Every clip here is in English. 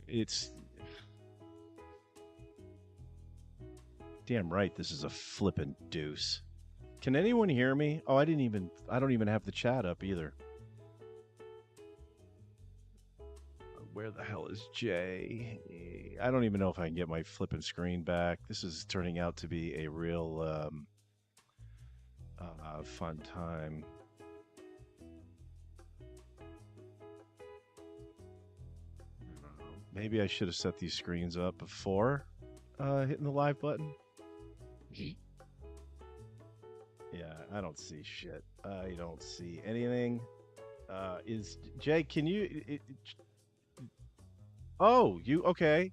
It's damn right. This is a flippin' deuce. Can anyone hear me? Oh, I don't even have the chat up either. Where the hell is Jay? I don't even know if I can get my flipping screen back. This is turning out to be a real fun time. Maybe I should have set these screens up before hitting the live button. Yeah, I don't see shit. I don't see anything. Is Jay? Can you? Oh, you okay?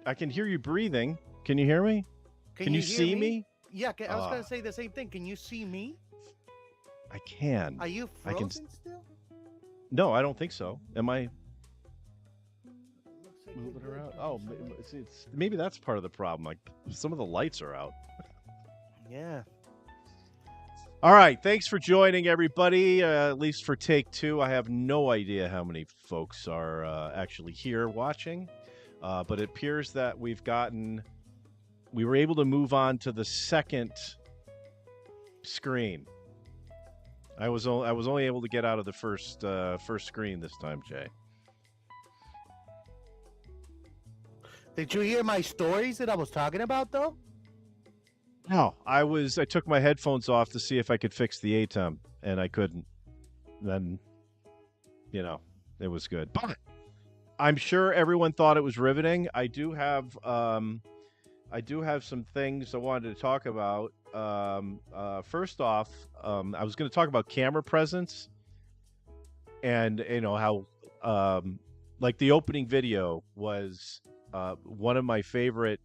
I can hear you breathing. Can you hear me? Can you hear see me? Yeah, I was gonna say the same thing. Can you see me? I can. Are you I can. frozen still? No, I don't think so. Am I Looks like moving you're around? good. Oh, maybe that's part of the problem. Like some of the lights are out. Yeah. All right, thanks for joining, everybody. At least for take two. I have no idea how many folks are actually here watching, but it appears that we were able to move on to the second screen. I was only able to get out of the first screen this time, Jay. Did you hear my stories that I was talking about though? No, I took my headphones off to see if I could fix the ATEM, and I couldn't. Then, it was good. But I'm sure everyone thought it was riveting. I do have some things I wanted to talk about. First off, I was going to talk about camera presence, and how like the opening video was one of my favorite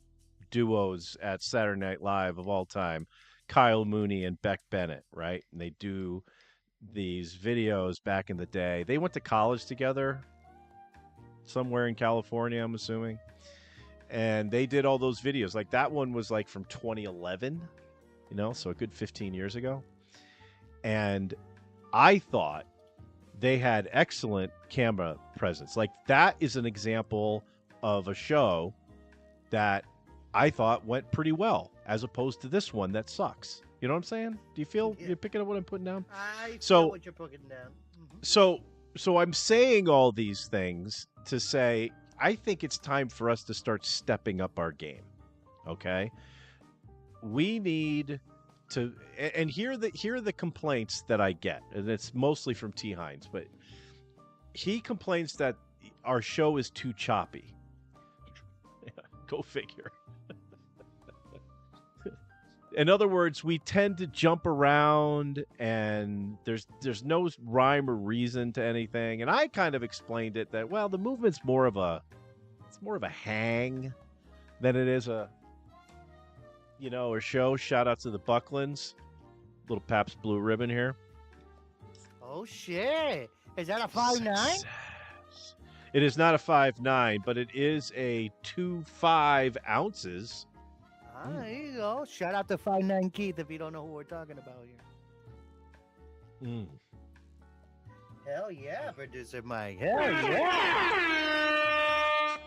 duos at Saturday Night Live of all time, Kyle Mooney and Beck Bennett, right? And they do these videos back in the day. They went to college together somewhere in California, I'm assuming. And they did all those videos. Like that one was like from 2011, so a good 15 years ago. And I thought they had excellent camera presence. Like that is an example of a show that I thought went pretty well, as opposed to this one that sucks. You know what I'm saying? Do you feel you're picking up what I'm putting down? I feel what you're putting down. Mm-hmm. So I'm saying all these things to say I think it's time for us to start stepping up our game. Okay, we need to, and here are the complaints that I get, and it's mostly from T. Hines, but he complains that our show is too choppy. Go figure. In other words, we tend to jump around and there's no rhyme or reason to anything. And I kind of explained it that, well, the movement's more of a hang than it is a show. Shout out to the Bucklands. Little Pabst Blue Ribbon here. Oh shit. Is that a 5'9"? It is not a 5'9", but it is a 2.5 ounces. There you go. Shout out to 5'9" Keith if you don't know who we're talking about here. Hell yeah, producer Mike. Hell yeah.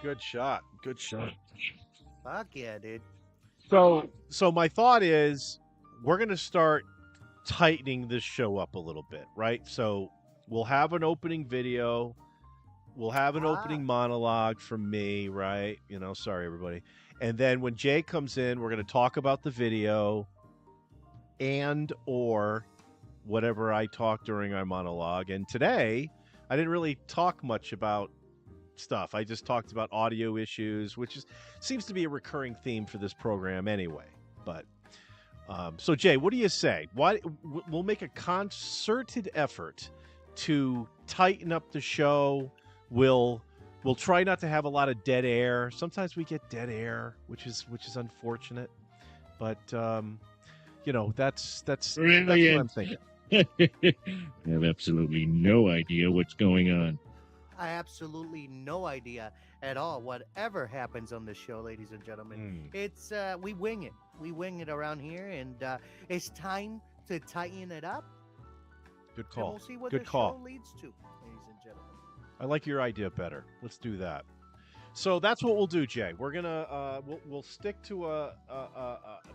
Good shot. Good shot. Fuck yeah, dude. So my thought is we're going to start tightening this show up a little bit, right? So we'll have an opening video. We'll have an opening monologue from me, right? Sorry, everybody. And then when Jay comes in, we're going to talk about the video or whatever I talk during our monologue. And today, I didn't really talk much about stuff. I just talked about audio issues, which seems to be a recurring theme for this program anyway. But so, Jay, what do you say? We'll make a concerted effort to tighten up the show. We'll try not to have a lot of dead air. Sometimes we get dead air, which is unfortunate. But that's what I'm thinking. I have absolutely no idea what's going on. I absolutely no idea at all. Whatever happens on the show, ladies and gentlemen, it's we wing it. We wing it around here, and it's time to tighten it up. Good call. And we'll see what Good the call. show leads to, ladies and gentlemen. I like your idea better. Let's do that. So that's what we'll do, Jay. We're gonna we'll stick to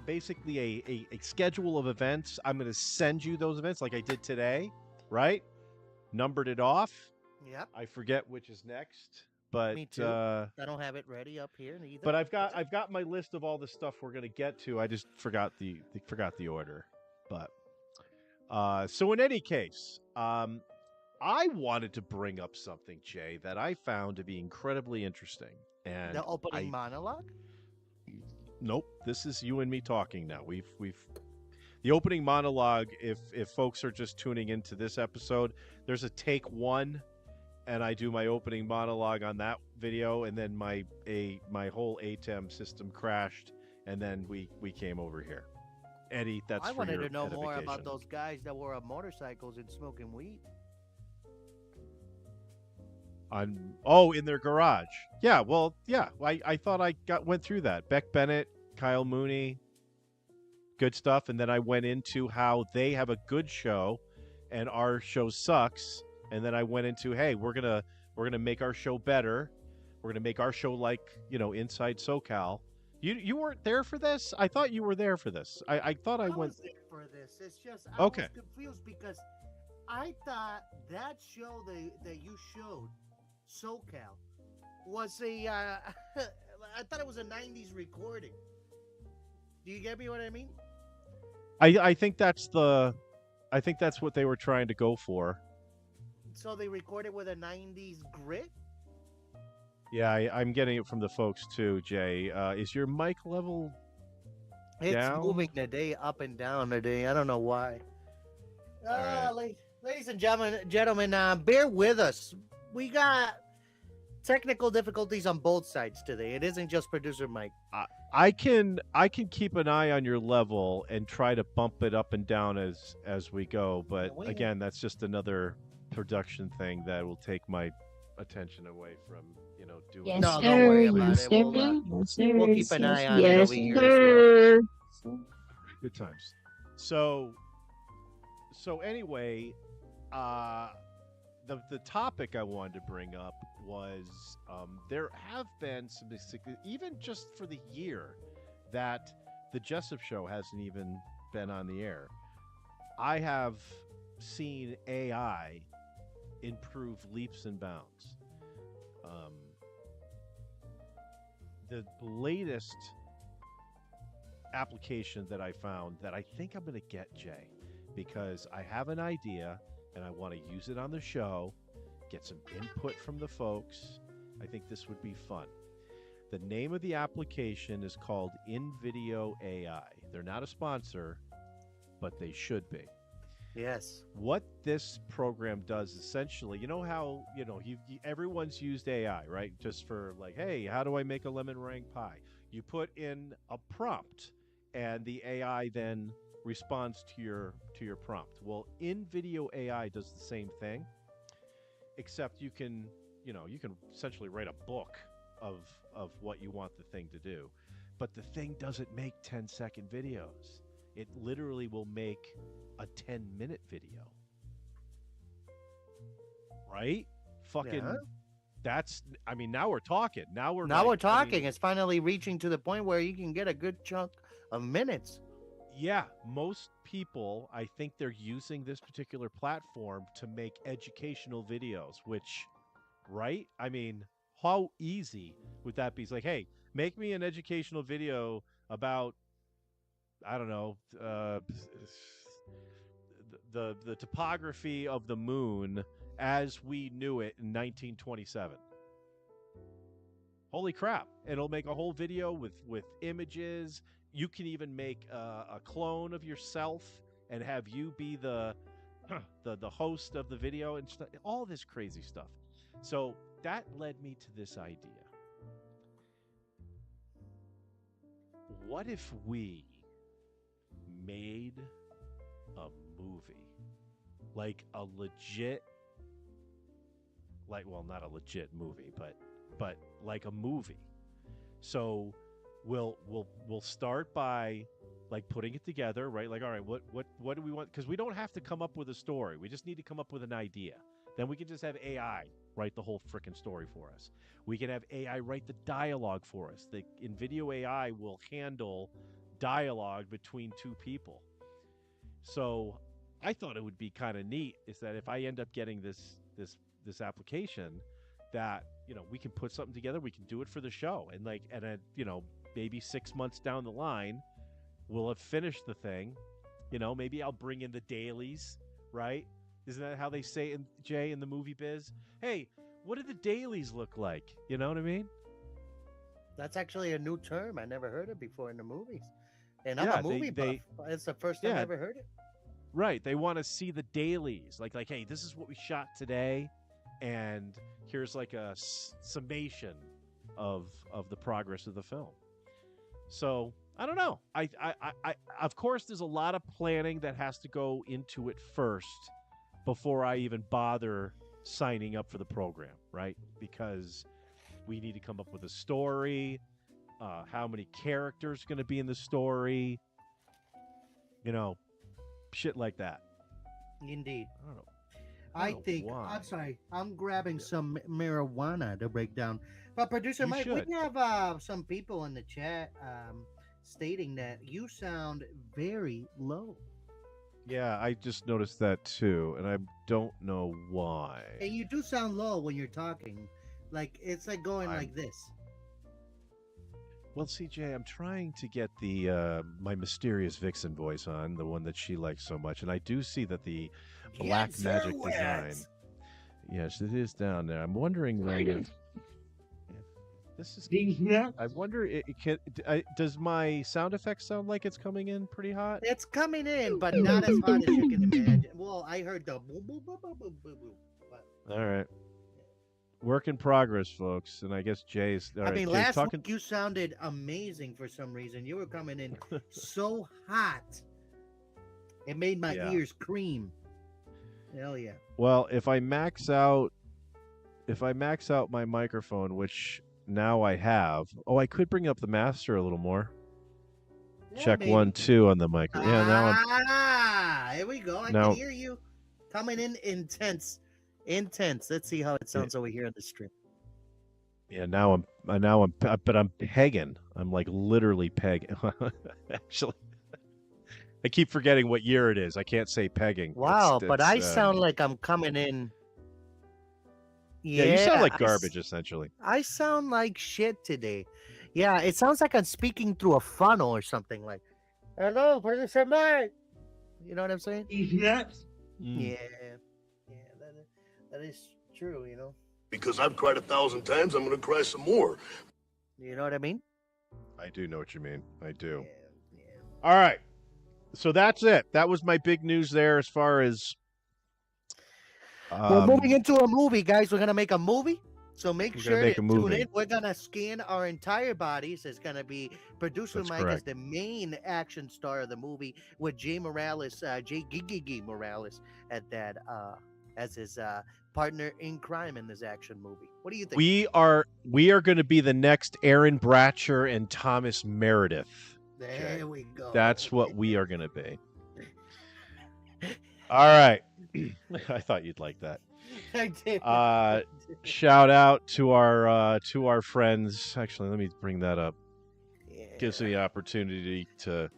basically a schedule of events. I'm gonna send you those events like I did today, right? Numbered it off. Yep. I forget which is next, but Me too. I don't have it ready up here either. but I've got my list of all the stuff we're gonna get to. I just forgot the order. But so in any case, I wanted to bring up something, Jay, that I found to be incredibly interesting. And The opening monologue? Nope, this is you and me talking now. We've the opening monologue. If folks are just tuning into this episode, there's a take one, and I do my opening monologue on that video, and then my whole ATEM system crashed, and then we came over here. Eddie, that's I for wanted your to know more edification. about those guys that were on motorcycles and smoking weed. In their garage. Yeah, well, yeah. I thought I went through that. Beck Bennett, Kyle Mooney, good stuff. And then I went into how they have a good show and our show sucks. And then I went into, hey, we're gonna make our show better. We're gonna make our show like, Inside SoCal. You weren't there for this? I thought you were there for this. I thought I went was there for this. It's just Okay. was confused because I thought that show that you showed, SoCal, was a I thought it was a 90s recording. Do you get me what I mean? I think that's what they were trying to go for. So they recorded with a 90s grit? Yeah, I'm getting it from the folks too, Jay. Is your mic level It's down? moving today up and down today. I don't know why. right. Ladies and gentlemen, bear with us. We got technical difficulties on both sides today. It isn't just producer Mike. I can keep an eye on your level and try to bump it up and down as we go, but again, that's just another production thing that will take my attention away from doing. Yes, No, sir. don't worry about Yes, it. sir. We'll, Yes, sir. we'll keep an eye on it Yes, over here as well. sir. Good times. So anyway, the topic I wanted to bring up was there have been some even just for the year that the Jessup show hasn't even been on the air. I have seen AI improve leaps and bounds. The latest application that I found that I think I'm going to get, Jay, because I have an idea and I want to use it on the show, get some input from the folks. I think this would be fun. The name of the application is called InVideo AI. They're not a sponsor, but they should be. Yes. What this program does essentially, how everyone's used AI, right? Just for like, hey, how do I make a lemon meringue pie? You put in a prompt, and the AI then responds to your prompt. Well, InVideo AI does the same thing, except you can essentially write a book of what you want the thing to do, but the thing doesn't make 10-second videos. It literally will make a 10-minute video. Right? Fucking Yeah. Now we're talking. Now we're talking. It's finally reaching to the point where you can get a good chunk of minutes. Yeah, most people, I think they're using this particular platform to make educational videos, which, right? How easy would that be? It's like, hey, make me an educational video about, I don't know, the topography of the moon as we knew it in 1927. Holy crap. It'll make a whole video with images. You can even make a clone of yourself and have you be the host of the video and all this crazy stuff. So that led me to this idea. What if we made a movie? Like a legit, not a legit movie, but like a movie. So we'll start by like putting it together, right? Like, all right, what do we want? Because we don't have to come up with a story. We just need to come up with an idea. Then we can just have AI write the whole frickin' story for us. We can have AI write the dialogue for us. The NVIDIA AI will handle dialogue between two people. So I thought it would be kind of neat is that if I end up getting this application, that we can put something together, we can do it for the show, and maybe 6 months down the line, we'll have finished the thing. Maybe I'll bring in the dailies, right? Isn't that how they say in the movie biz? Hey, what do the dailies look like? You know what I mean? That's actually a new term. I never heard it before in the movies. And I'm a movie buff. It's the first time I ever heard it. Right. They want to see the dailies. Like, hey, this is what we shot today, and here's like a summation of the progress of the film. So I don't know. I of course, there's a lot of planning that has to go into it first before I even bother signing up for the program, right? Because we need to come up with a story, how many characters are going to be in the story, shit like that. Indeed. I don't know. I think, why. I'm sorry, I'm grabbing some marijuana to break down. But Producer Mike, we have some people in the chat stating that you sound very low. Yeah, I just noticed that too, and I don't know why. And you do sound low when you're talking. Like, it's like going like this. Well, CJ, I'm trying to get the my mysterious vixen voice on, the one that she likes so much, and I do see that the black magic design. Yes, it is down there. I'm wondering if this is. I wonder, does my sound effect sound like it's coming in pretty hot? It's coming in, but not as hot as you can imagine. Well, I heard the boom, boom, boom, boom, boom, boom, boom. All right. Work in progress, folks, and I guess Jay's. Jay's last week you sounded amazing for some reason. You were coming in so hot, it made my ears cream. Hell yeah! Well, if I max out my microphone, which now I have, I could bring up the master a little more. Yeah, check baby. 1, 2 on the microphone. Yeah, now here we go. I can hear you coming in intense. Let's see how it sounds over here on the stream. Yeah, now I'm pegging. I'm like literally pegging. Actually, I keep forgetting what year it is. I can't say pegging. Wow, but I sound like I'm coming in. Yeah, you sound like garbage, essentially. I sound like shit today. Yeah, it sounds like I'm speaking through a funnel or something. Like, hello, Producer Mike. You know what I'm saying? Yeah. Yeah. That is true, Because I've cried 1,000 times, I'm going to cry some more. You know what I mean? I do know what you mean. I do. Yeah. All right. So that's it. That was my big news there as far as... We're moving into a movie, guys. We're going to make a movie. So make sure to tune in. We're going to scan our entire bodies. It's going to be Producer Mike as the main action star of the movie with Jay Morales, GiGiGi Morales at that... as his partner in crime in this action movie. What do you think? We are going to be the next Aaron Bratcher and Thomas Meredith. There we go. That's what we are going to be. All right. I thought you'd like that. I did. Shout out to our friends. Actually, let me bring that up. Yeah. Gives me the opportunity to.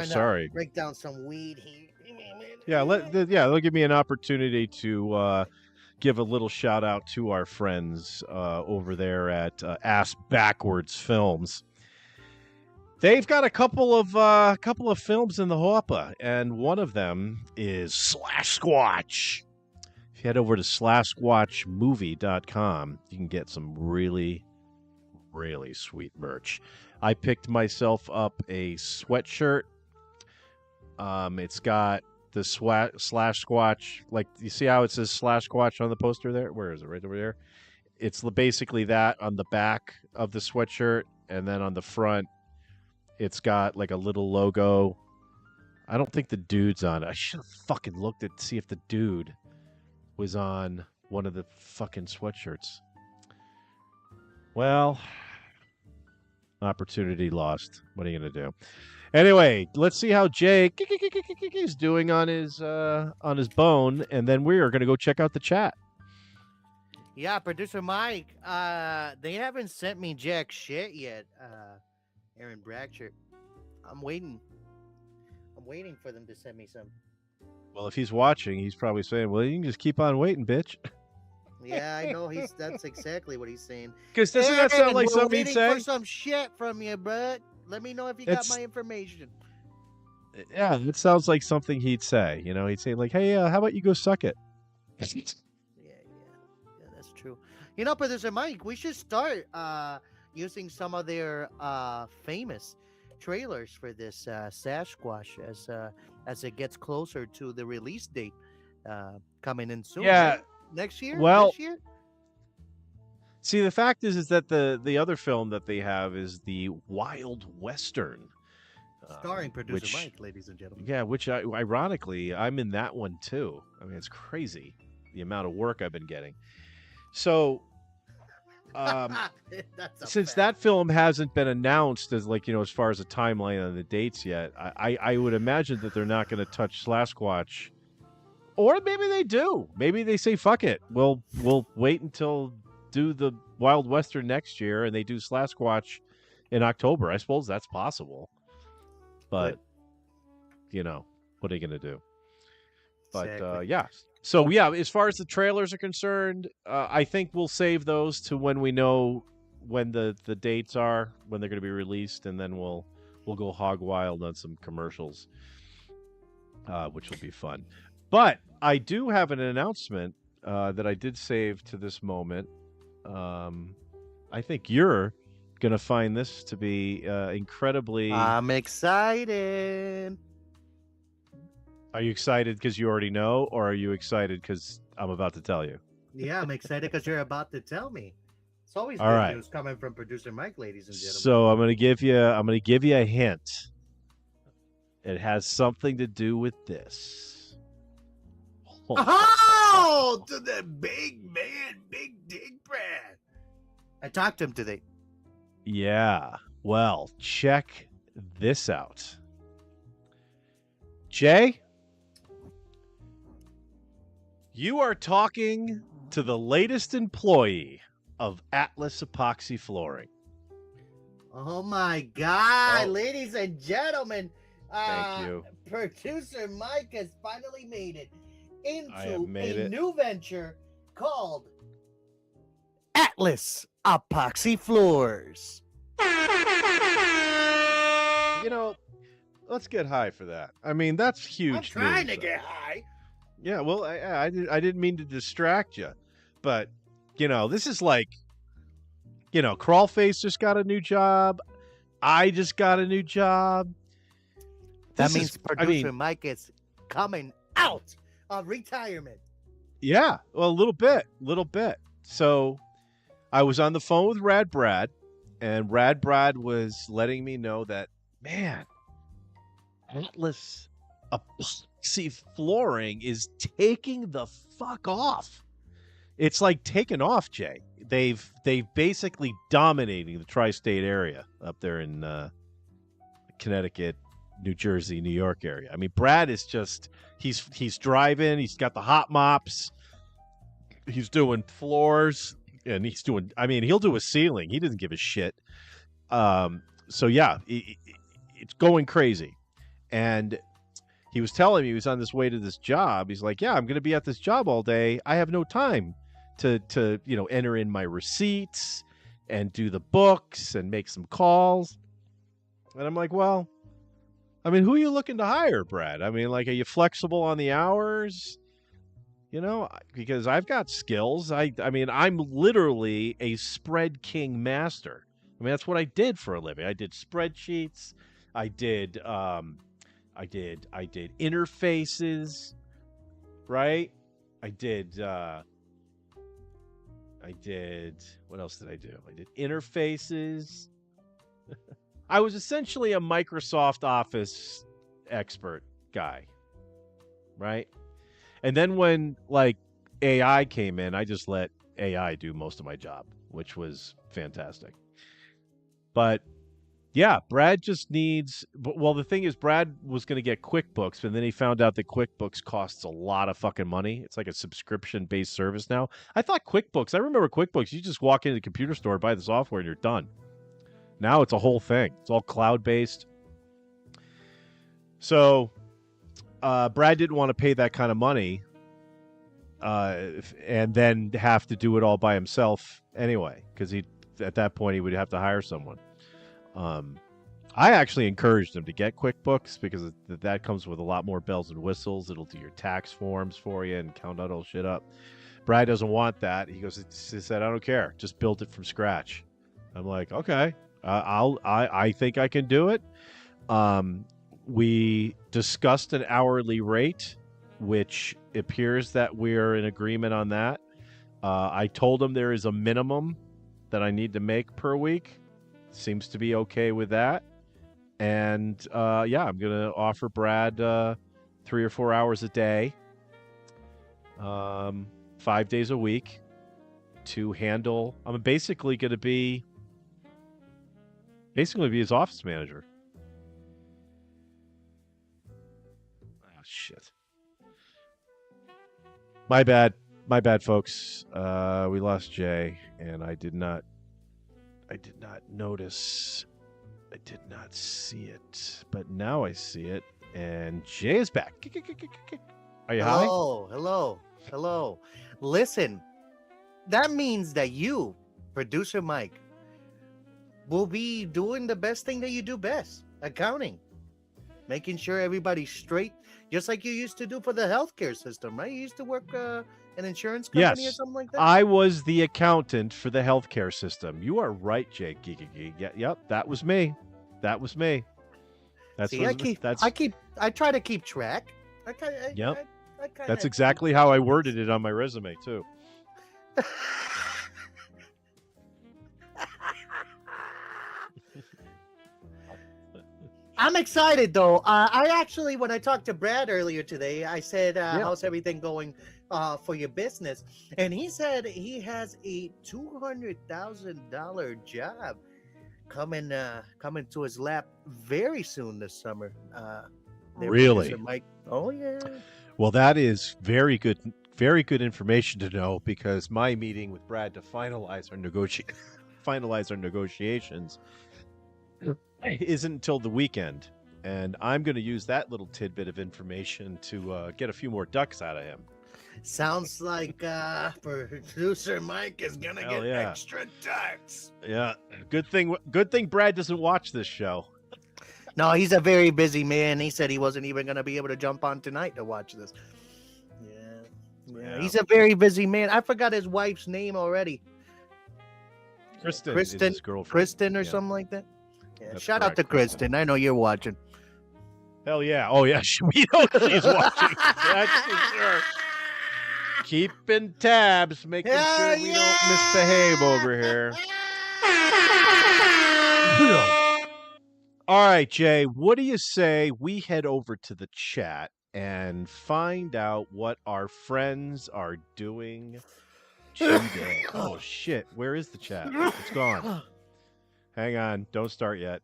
Sorry. Break down some weed here. They'll give me an opportunity to give a little shout out to our friends over there at Ass Backwards Films. They've got a couple of films in the hopper, and one of them is Slash Squatch. If you head over to slashsquatchmovie.com, you can get some really, really sweet merch. I picked myself up a sweatshirt. It's got the Slash Squatch, like you see how it says Slash Squatch on the poster there? Where is it? Right over there. It's basically that on the back of the sweatshirt, and then on the front, it's got like a little logo. I don't think the dude's on it. I should have fucking looked to see if the dude was on one of the fucking sweatshirts. Well, opportunity lost. What are you gonna do? Anyway, let's see how Jake is doing on his bone, and then we are going to go check out the chat. Yeah, producer Mike. They haven't sent me jack shit yet. Aaron Bratcher. I'm waiting. I'm waiting for them to send me some. Well, if he's watching, he's probably saying, "Well, you can just keep on waiting, bitch." Yeah, I know that's exactly what he's saying. Because doesn't that sound like we're something he'd waiting say? for some shit from you, bud. Let me know if you got It's my information. yeah, it sounds like something he'd say. He'd say like, "Hey, how about you go suck it?" Yeah, that's true. Producer Mike, we should start using some of their famous trailers for this Sasquatch as it gets closer to the release date coming in soon. Yeah. Right? Next year? Well, This year? see, the fact is that the other film that they have is the Wild Western, Starring producer which, Mike, ladies and gentlemen. yeah, which ironically I'm in that one too. I mean, it's crazy the amount of work I've been getting. So, since fact. that film hasn't been announced as as far as a timeline on the dates yet, I would imagine that they're not going to touch Sasquatch, or maybe they do. Maybe they say fuck it. We'll wait until do the Wild Western next year, and they do Sasquatch in October. I suppose that's possible, but what are you going to do? But Exactly. yeah. So yeah, as far as the trailers are concerned, I think we'll save those to when we know when the dates are, when they're going to be released, and then we'll go hog wild on some commercials, which will be fun. But I do have an announcement that I did save to this moment. I think you're going to find this to be incredibly. I'm excited. Are you excited because you already know, or are you excited because I'm about to tell you? Yeah, I'm excited because you're about to tell me. It's always All good right. news coming from producer Mike, ladies and gentlemen. So I'm going to give you a hint. It has something to do with this. Oh, to the big man, big dick Brad. I talked to him today. Yeah. Well, check this out. Jay, you are talking to the latest employee of Atlas Epoxy Flooring. Oh my God, Oh. ladies and gentlemen. Thank you. Producer Mike has finally made it into made a it. new venture called Atlas Epoxy Floors. Let's get high for that. I mean, that's huge. I'm trying news, to get high. Yeah, well, I didn't mean to distract you, but this is like, Crawlface just got a new job. I just got a new job. That means producer Mike is coming out of retirement. Yeah, well, a little bit. So I was on the phone with Rad Brad, and Rad Brad was letting me know that, man, Atlas Epoxy Flooring is taking the fuck off. It's like taking off, Jay. They've basically dominating the tri-state area up there in Connecticut, New Jersey, New York area. I mean, Brad is just he's driving. He's got the hot mops. He's doing floors, and he'll do a ceiling. He doesn't give a shit. So yeah, it's going crazy. And he was telling me he was on this way to this job. He's like, yeah, I'm going to be at this job all day. I have no time to enter in my receipts and do the books and make some calls. And I'm like, well, I mean, who are you looking to hire, Brad? I mean, like, are you flexible on the hours? Because I've got skills. I mean, I'm literally a spread king master. I mean, that's what I did for a living. I did spreadsheets. I did interfaces, right? I did what else did I do? I did interfaces. I was essentially a Microsoft Office expert guy, right? And then when like AI came in, I just let AI do most of my job, which was fantastic. But Yeah, Brad just needs. Well, the thing is, Brad was going to get QuickBooks, and then he found out that QuickBooks costs a lot of fucking money. It's like a subscription-based service now. I thought QuickBooks. I remember QuickBooks. You just walk into the computer store, buy the software, and you're done. Now it's a whole thing. It's all cloud-based. So, Brad didn't want to pay that kind of money, and then have to do it all by himself anyway, because at that point he would have to hire someone. I actually encouraged him to get QuickBooks because that comes with a lot more bells and whistles. It'll do your tax forms for you and count out all shit up. Brad doesn't want that. He said, I don't care. Just build it from scratch. I'm like, okay, I think I can do it. We discussed an hourly rate, which appears that we're in agreement on that. I told him there is a minimum that I need to make per week. Seems to be okay with that. And yeah, I'm going to offer Brad 3 or 4 hours a day, 5 days a week to handle. I'm basically going to be his office manager. Oh, shit. My bad, folks. We lost Jay, and I did not notice. I did not see it, but now I see it, and Jay is back. Are you high? Hello. Listen, that means that you, producer Mike, will be doing the best thing that you do best, accounting. Making sure everybody's straight, just like you used to do for the healthcare system, right? You used to work an insurance company or something like that? I was the accountant for the healthcare system. You are right, Jake. GiGiGi. Yep, that was me. I try to keep track. That's exactly how I worded it on my resume too. I'm excited though. I actually, when I talked to Brad earlier today, I said, how's everything going for your business? And he said he has a $200,000 job coming to his lap very soon this summer. Really? Mike. Oh yeah. Well, that is very good information to know, because my meeting with Brad to finalize our negotiations isn't until the weekend, and I'm going to use that little tidbit of information to get a few more ducks out of him. Sounds like producer Mike is going to get extra ducks. Yeah, good thing Brad doesn't watch this show. No, he's a very busy man. He said he wasn't even going to be able to jump on tonight to watch this. Yeah. He's a very busy man. I forgot his wife's name already. Kristen is his girlfriend. Kristen or something like that. Yeah, shout out to Kristen. I know you're watching. Hell yeah. Oh yeah, we know she's watching. That's for sure. Keeping tabs, making sure we don't misbehave over here. All right, Jay, what do you say we head over to the chat and find out what our friends are doing today? Oh shit, where is the chat? It's gone. Hang on, don't start yet.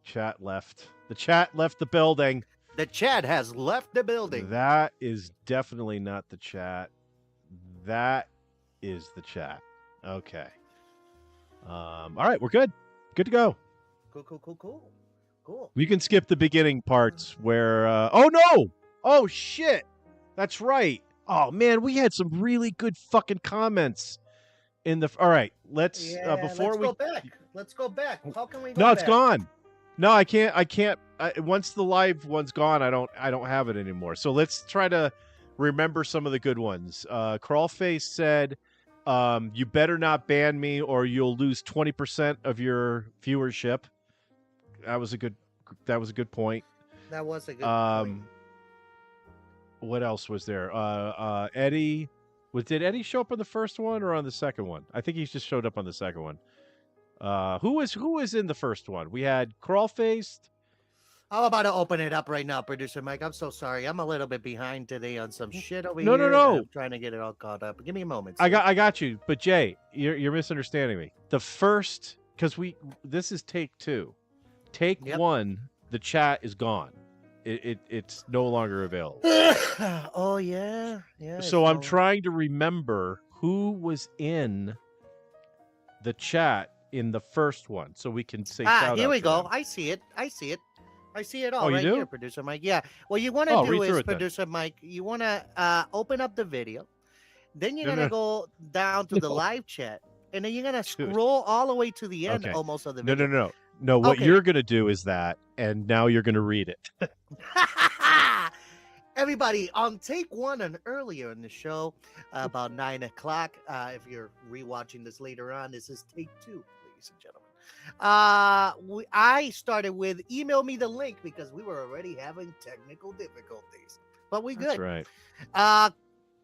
Chat left. The chat left the building. The chat has left the building. That is definitely not the chat. That is the chat. Okay. All right, we're good. Good to go. Cool. We can skip the beginning parts where oh no! Oh shit! That's right. Oh man, we had some really good fucking comments in the. All right, let's go back. Let's go back. How can we go back? No, it's gone. No, I can't. Once the live one's gone, I don't have it anymore. So let's try to remember some of the good ones. Crawlface said, "You better not ban me, or you'll lose 20% of your viewership." That was a good point. That was a good point. What else was there? Eddie. Did Eddie show up on the first one or on the second one? I think he just showed up on the second one. Who was in the first one? We had Crawlfaced. I'm about to open it up right now, producer Mike. I'm so sorry. I'm a little bit behind today on some shit over here. No. I'm trying to get it all caught up. Give me a moment. I got you. But Jay, you're misunderstanding me. The first, because this is take 2. Take Yep. 1, the chat is gone. It's no longer available. Oh yeah, yeah. So I'm trying to remember who was in the chat in the first one, so we can say shout out. Here we to go. them. I see it. I see it all Oh, you right do? here, producer Mike. Yeah. What you want to Oh, do read through is, it then. producer Mike, you want to open up the video. Then you're No, gonna no. go down to the No. live chat, and then you're gonna Dude. scroll all the way to the end, Okay. almost of the No, video. no, no. No, what Okay. you're gonna do is that, and now you're gonna read it. Everybody, on take 1 and earlier in the show, about 9 o'clock. If you're rewatching this later on, this is take 2, ladies and gentlemen. I started with email me the link because we were already having technical difficulties, but we good. That's right.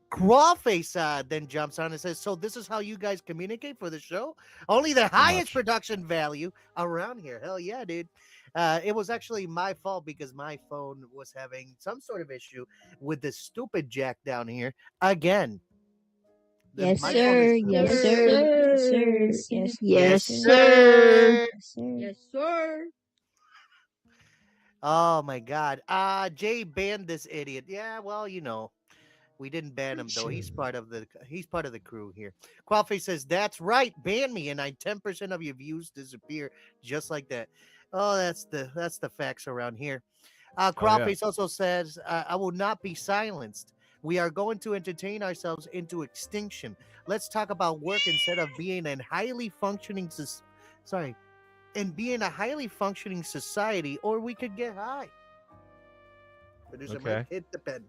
Crawface then jumps on and says, "So this is how you guys communicate for the show? Only the highest production value around here. Hell yeah, dude." It was actually my fault because my phone was having some sort of issue with the stupid jack down here again. Yes, My phone sir. is- Yes, sir. Yes, sir. Yes, Yes, sir. sir. Yes, sir. Oh my God. Jay banned this idiot. Yeah, well, you know, we didn't ban him though. He's part of the crew here. Qualface says, "That's right, ban me, and 10% of your views disappear just like that." Oh, that's the facts around here. Crawface also says, "I will not be silenced. We are going to entertain ourselves into extinction. Let's talk about work instead of being a highly functioning being a highly functioning society, or we could get high." Producer Mike, hit the pen.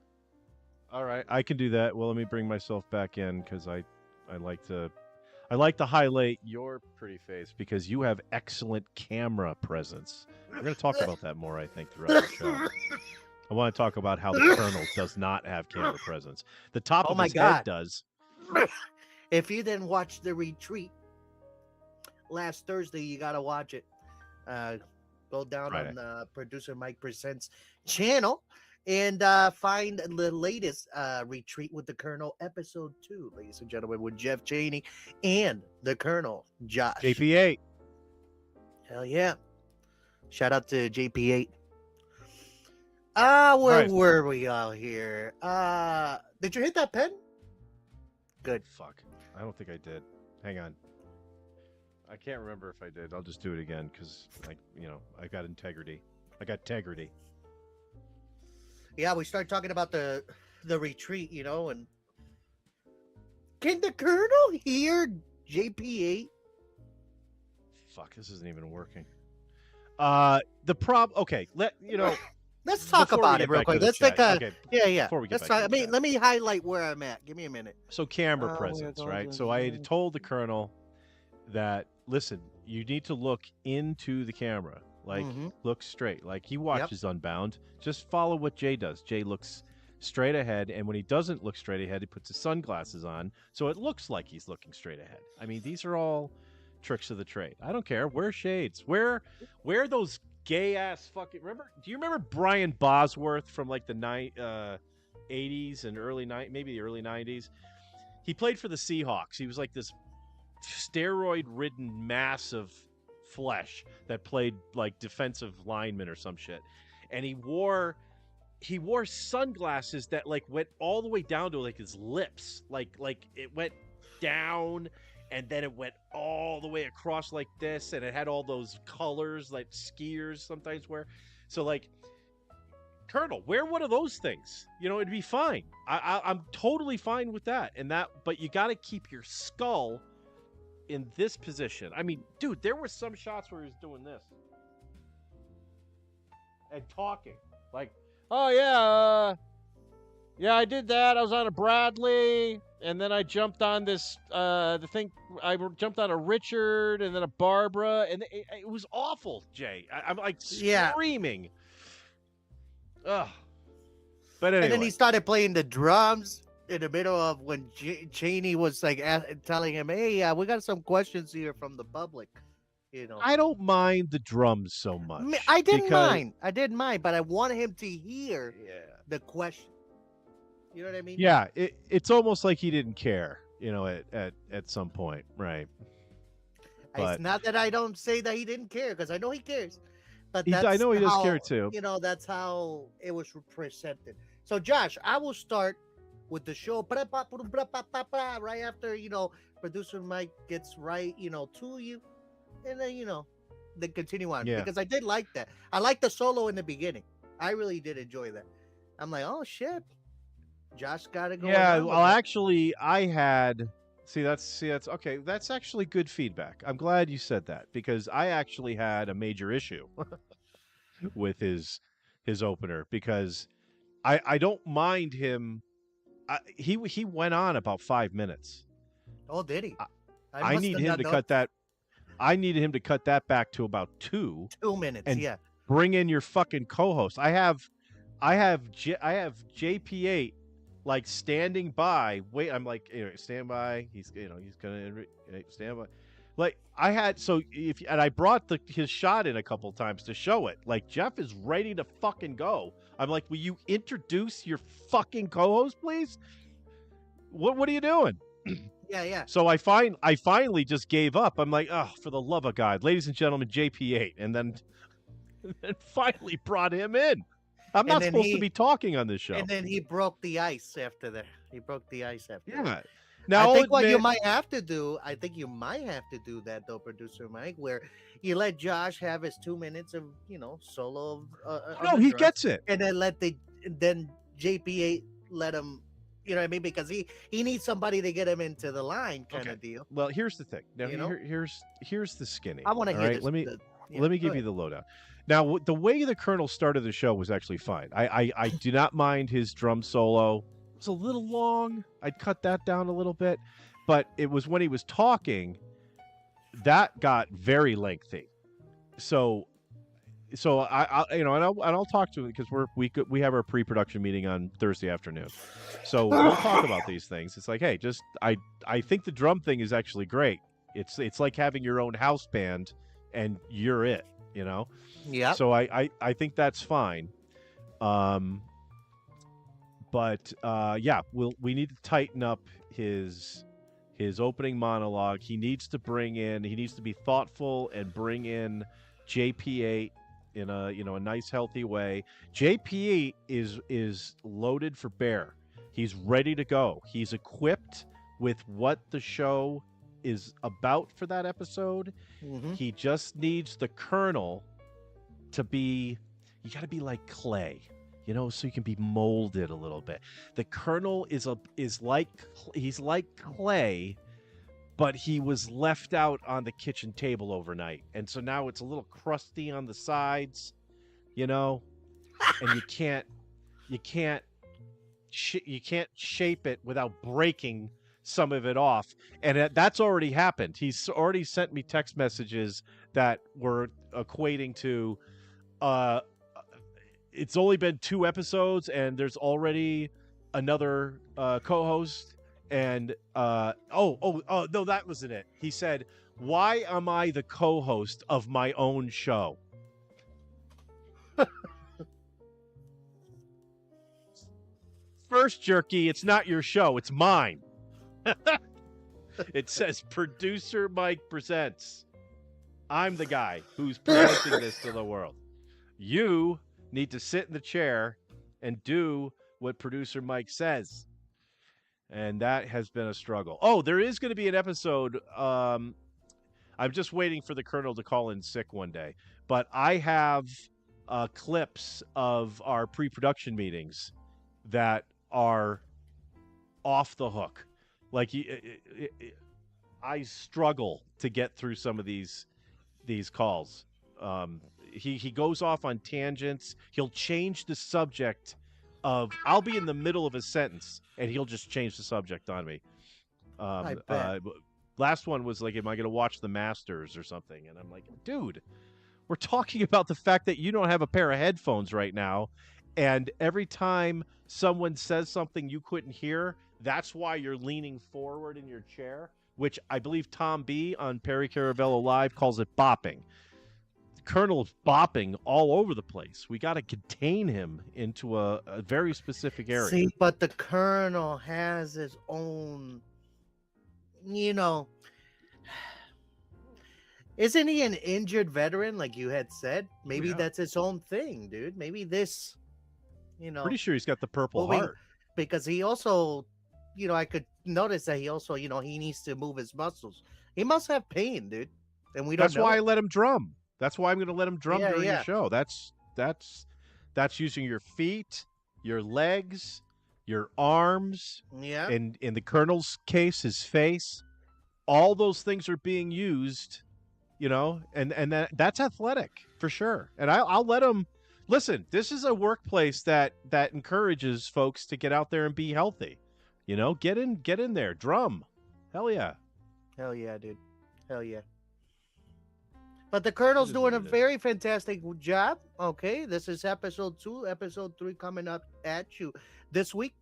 All right, I can do that. Well, let me bring myself back in because I like to highlight your pretty face because you have excellent camera presence. We're going to talk about that more, I think, throughout the show. I want to talk about how the Colonel does not have camera presence. The top of his head does. If you didn't watch The Retreat last Thursday, you got to watch it. Go down on Producer Mike Presents channel and find the latest Retreat with the Colonel, episode 2, ladies and gentlemen, with Jeff Cheney and the Colonel, Josh. JP8. Hell yeah. Shout out to JP8. Where were we all here? Did you hit that pen? Good. Fuck. I don't think I did. Hang on. I can't remember if I did. I'll just do it again because, I got integrity. I got integrity. Yeah, we started talking about the retreat, and can the Colonel hear JP8? Fuck, this isn't even working. Okay, Let's talk about it real quick. Let's take a yeah. Before we get Let's back talk. Let me highlight where I'm at. Give me a minute. So camera presence, right? So I had told the Colonel that, listen, you need to look into the camera. Like, look straight. Like, he watches Unbound. Just follow what Jay does. Jay looks straight ahead, and when he doesn't look straight ahead, he puts his sunglasses on, so it looks like he's looking straight ahead. I mean, these are all tricks of the trade. I don't care. Wear shades. Wear those gay-ass fucking... Do you remember Brian Bosworth from, like, the 80s and early 90s? He played for the Seahawks. He was like this steroid-ridden mass of flesh that played like defensive lineman or some shit, and he wore sunglasses that like went all the way down to like his lips, like it went down and then it went all the way across like this, and it had all those colors like skiers sometimes wear. So like, Colonel, wear one of those things, it'd be fine. I'm totally fine with that, but you got to keep your skull in this position. I mean, dude, there were some shots where he was doing this and talking like, "Oh yeah, I did that. I was on a Bradley, and then I jumped on this I jumped on a Richard, and then a Barbara, and it was awful, Jay. I'm like screaming. Ugh. But anyway, and then he started playing the drums in the middle of when Cheney was like telling him, "Hey, we got some questions here from the public." I don't mind the drums so much. I didn't mind, but I wanted him to hear the question. You know what I mean? Yeah, it's almost like he didn't care, at some point, right? It's not that I don't say that he didn't care, because I know he cares, but I that's know he does how, care too. that's how it was presented. So, Josh, I will start with the show right after producer Mike gets right to you, and then continue on, Yeah. because I did like that. I liked the solo in the beginning. I really did enjoy that. I'm like, oh shit, Josh got it going Yeah, on with well, it. actually, I had that's okay. That's actually good feedback. I'm glad you said that because I actually had a major issue with his opener because I don't mind him. He went on about 5 minutes. Oh, did he? I, I I must need have him not to noticed. cut that. I needed him to cut that back to about 2 2 minutes. and Yeah. bring in your fucking co-host. I have JP8 like standing by. Wait, I'm like, stand by. He's he's gonna stand by. Like I had and I brought his shot in a couple times to show it. Like Jeff is ready to fucking go. I'm like, will you introduce your fucking co-host, please? What are you doing? Yeah, yeah. So I finally just gave up. I'm like, oh, for the love of God, ladies and gentlemen, JP8, and then finally brought him in. I'm And not then supposed to be talking on this show. And then he broke the ice after that. He broke the ice after that. Yeah. Now I I'll think what you admit- might have to do, that though, producer Mike, where you let Josh have his 2 minutes of solo. No, on the he drums, gets it. and then JP8 let him. You know what I mean? Because he needs somebody to get him into the line, kind of deal. Well, here's the thing. Now You know? here's the skinny. I want to all hear right? this. Let me go give you ahead. the lowdown. Now, the way the Colonel started the show was actually fine. I do not mind his drum solo. It was a little long. I'd cut that down a little bit, but it was when he was talking that got very lengthy. So I and I'll talk to him because we have our pre-production meeting on Thursday afternoon. So we'll talk about these things. It's like, hey, just I think the drum thing is actually great. It's like having your own house band and you're it, Yeah. So I think that's fine. But yeah, we need to tighten up his opening monologue. He needs to be thoughtful and bring in JP8 in a nice healthy way. JP8 is loaded for bear. He's ready to go. He's equipped with what the show is about for that episode. Mhm. He just needs the Colonel to be, you got to be like clay, so you can be molded a little bit. The Colonel he's like clay, but he was left out on the kitchen table overnight, and so now it's a little crusty on the sides, and you can't shape it without breaking some of it off, and that's already happened. He's already sent me text messages that were equating to it's only been 2 episodes and there's already another co-host. And no, that wasn't it. He said, why am I the co-host of my own show? First, Jerky, it's not your show, it's mine. It says producer Mike presents. I'm the guy who's presenting this to the world. You need to sit in the chair and do what producer Mike says. And that has been a struggle. Oh, there is going to be an episode. I'm just waiting for the Colonel to call in sick one day. But I have clips of our pre-production meetings that are off the hook. Like I struggle to get through some of these calls. He goes off on tangents. He'll change the subject of. I'll be in the middle of a sentence and he'll just change the subject on me. I bet. Last one was like, "Am I going to watch the Masters or something?" And I'm like, "Dude, we're talking about the fact that you don't have a pair of headphones right now, and every time someone says something you couldn't hear, that's why you're leaning forward in your chair." Which I believe Tom B on Perry Caravello Live calls it bopping. The Colonel's bopping all over the place. We got to contain him into a very specific area. See, but the Colonel has his own, Isn't he an injured veteran, like you had said? Maybe Yeah. that's his own thing, dude. Maybe this, Pretty sure he's got the Purple movie, Heart. because he also, I could notice that he also, he needs to move his muscles. He must have pain, dude, and we don't That's know. why I let him drum. That's why I'm going to let him drum Yeah, during yeah. the show. That's using your feet, your legs, your arms, Yeah. and in the Colonel's case, his face. All those things are being used, and that's athletic for sure. And I'll let him listen. This is a workplace that encourages folks to get out there and be healthy. Get in there, drum. Hell yeah. Hell yeah, dude. Hell yeah. But the Colonel's It is doing a what it is. very fantastic job. Okay, this is episode 2. Episode 3 coming up at you this week.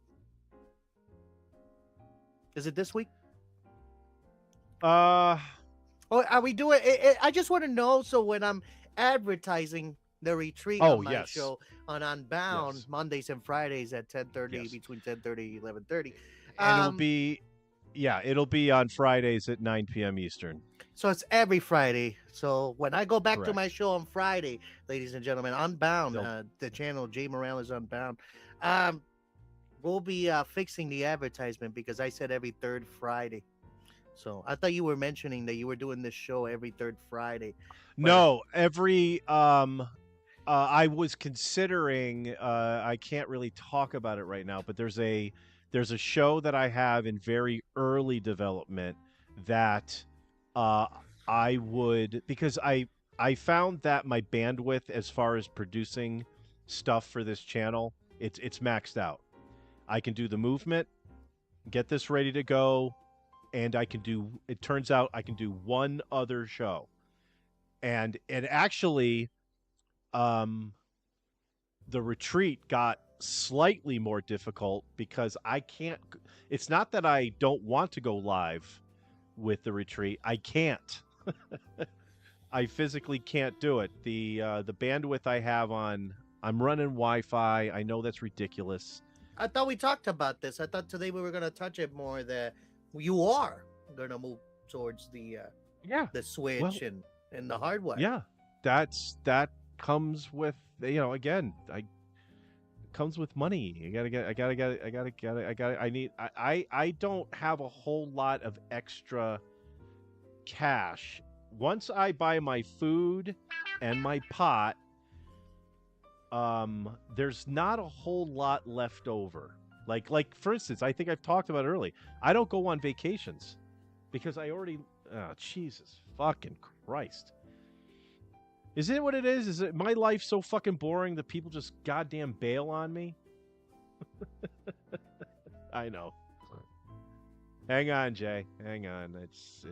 Is it this week? Uh, Oh, are we doing? I just want to know. So when I'm advertising the retreat Oh, on my yes. show on Unbound Yes. Mondays and Fridays at 10:30, Yes. between 10:30 and 11:30. and it'll be on Fridays at 9 p.m. Eastern. So it's every Friday. So when I go back to Correct. my show on Friday, ladies and gentlemen, Unbound, They'll- the channel Jay Morales Unbound, we'll be fixing the advertisement because I said every third Friday. So I thought you were mentioning that you were doing this show every third Friday. No, every I was considering I can't really talk about it right now, but there's a show that I have in very early development that I would, because I found that my bandwidth as far as producing stuff for this channel, it's maxed out. I can do the movement, get this ready to go, and it turns out I can do one other show. And actually, the retreat got slightly more difficult because I can't. It's not that I don't want to go live with the retreat. I can't. I physically can't do it. The bandwidth I have on, I'm running Wi-Fi. I know that's ridiculous. I thought we talked about this. I thought today we were gonna touch it more. That you are gonna move towards the Yeah. Switch and the hardware. Yeah. That comes with, again, comes with money. I don't have a whole lot of extra cash. Once I buy my food and my pot, there's not a whole lot left over. Like for instance, I think I've talked about it early. I don't go on vacations because I already, Jesus fucking Christ. Is it what it is? Is it my life so fucking boring that people just goddamn bail on me? I know. Hang on, Jay. Hang on. It's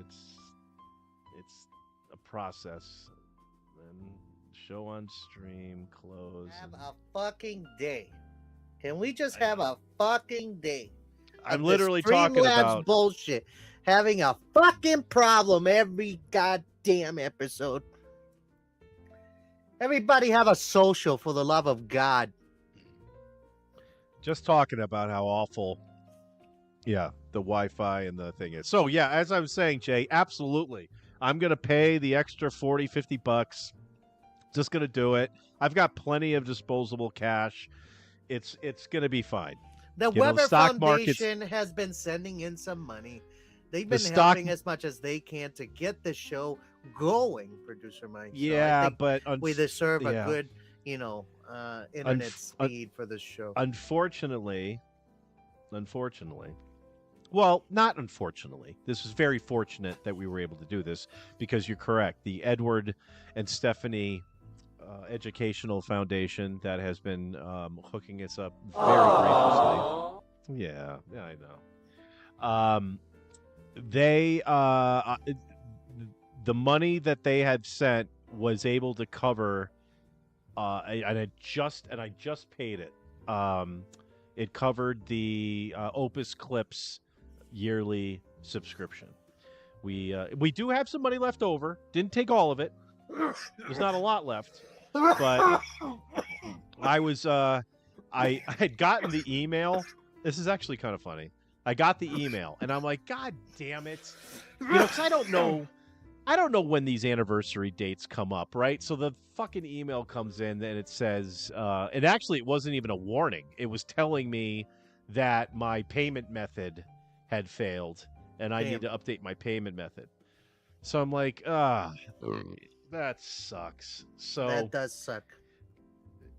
a process. Then show on stream, close. Have a fucking day. Can we just have a fucking day? I'm of this literally talking Streamlabs about bullshit. Having a fucking problem every goddamn episode. Everybody have a social, for the love of God. just talking about how awful, yeah, the Wi-Fi and the thing is. So yeah, as I was saying, Jay, absolutely. I'm going to pay the extra $40-$50. Just going to do it. I've got plenty of disposable cash. It's going to be fine. The You know, Weber stock markets- Foundation has been sending in some money. They've been stock- helping as much as they can to get the show producer Mike. So I Yeah, think but we deserve yeah. a good, internet speed for this show. unfortunately, well, not unfortunately. This is very fortunate that we were able to do this because you're correct. The Edward and Stephanie Educational Foundation that has been hooking us up very graciously. Yeah, I know. They the money that they had sent was able to cover, and I just paid it. It covered the Opus Clips yearly subscription. We do have some money left over. Didn't take all of it. There's not a lot left, but I was I had gotten the email. This is actually kind of funny. I got the email, and I'm like, God damn it, because I don't know. I don't know when these anniversary dates come up, right? So the fucking email comes in and it says, and actually it wasn't even a warning. It was telling me that my payment method had failed and I need to update my payment method. So I'm like, that sucks. So That does suck.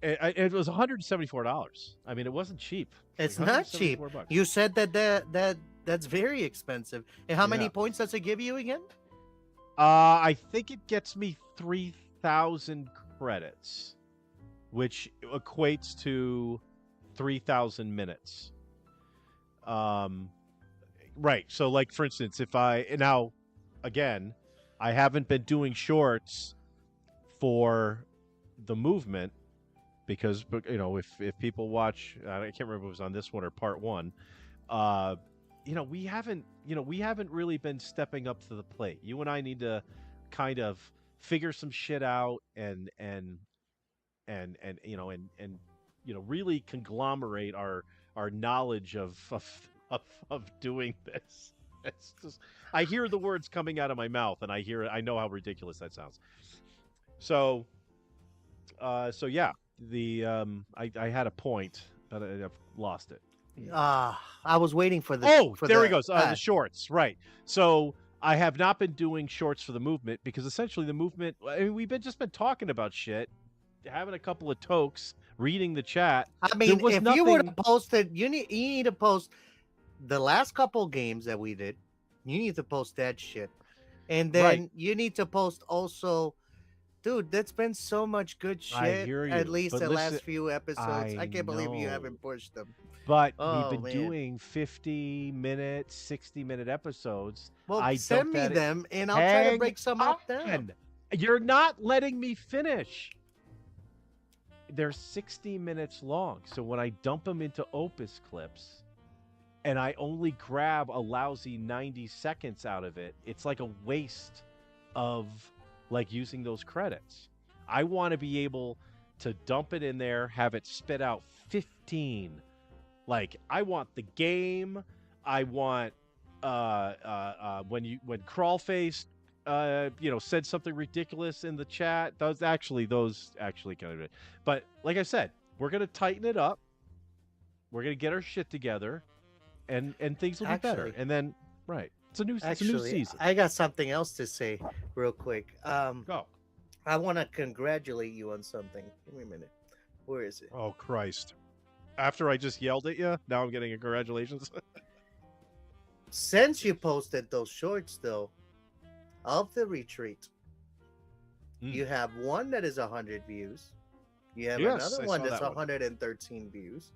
it was $174. I mean, it wasn't cheap. It's not cheap. $174. You said that's very expensive. And how many points does it give you again? I think it gets me 3,000 credits, which equates to 3,000 minutes. Right. So, like, for instance, if I now, again, I haven't been doing shorts for the movement because, you know, if people watch, I can't remember if it was on this one or part one, you know, we haven't really been stepping up to the plate. You and I need to kind of figure some shit out and really conglomerate our knowledge of doing this. It's just, I hear the words coming out of my mouth and I know how ridiculous that sounds. So yeah, I had a point, but I've lost it. I was waiting for this. Oh, there he goes. The shorts, right. So I have not been doing shorts for the movement because essentially the movement, I mean, we've just been talking about shit, having a couple of tokes, reading the chat. I mean, if you were to post it, you need to post the last couple games that we did. You need to post that shit. And then you need to post also, dude, that's been so much good shit. I hear you, at least but the listen, last few episodes. I can't believe you know. haven't pushed them. But Oh, we've been man. doing 50-minute, 60-minute episodes. Well, send me them, and I'll try to Hang break some up down. on. You're not letting me finish. They're 60 minutes long. So when I dump them into Opus clips and I only grab a lousy 90 seconds out of it, it's like a waste of like using those credits. I want to be able to dump it in there, have it spit out 15. Like, I want the game. I want when Crawlface said something ridiculous in the chat. Those actually kind of, but like I said, we're gonna tighten it up. We're gonna get our shit together, and things will be better. And then it's a new season. I got something else to say real quick. Go. I want to congratulate you on something. Give me a minute. Where is it? Oh Christ! After I just yelled at you, now I'm getting a congratulations. Since you posted those shorts, though, of the retreat, you have one that is 100 views. You have another one that's 113 views.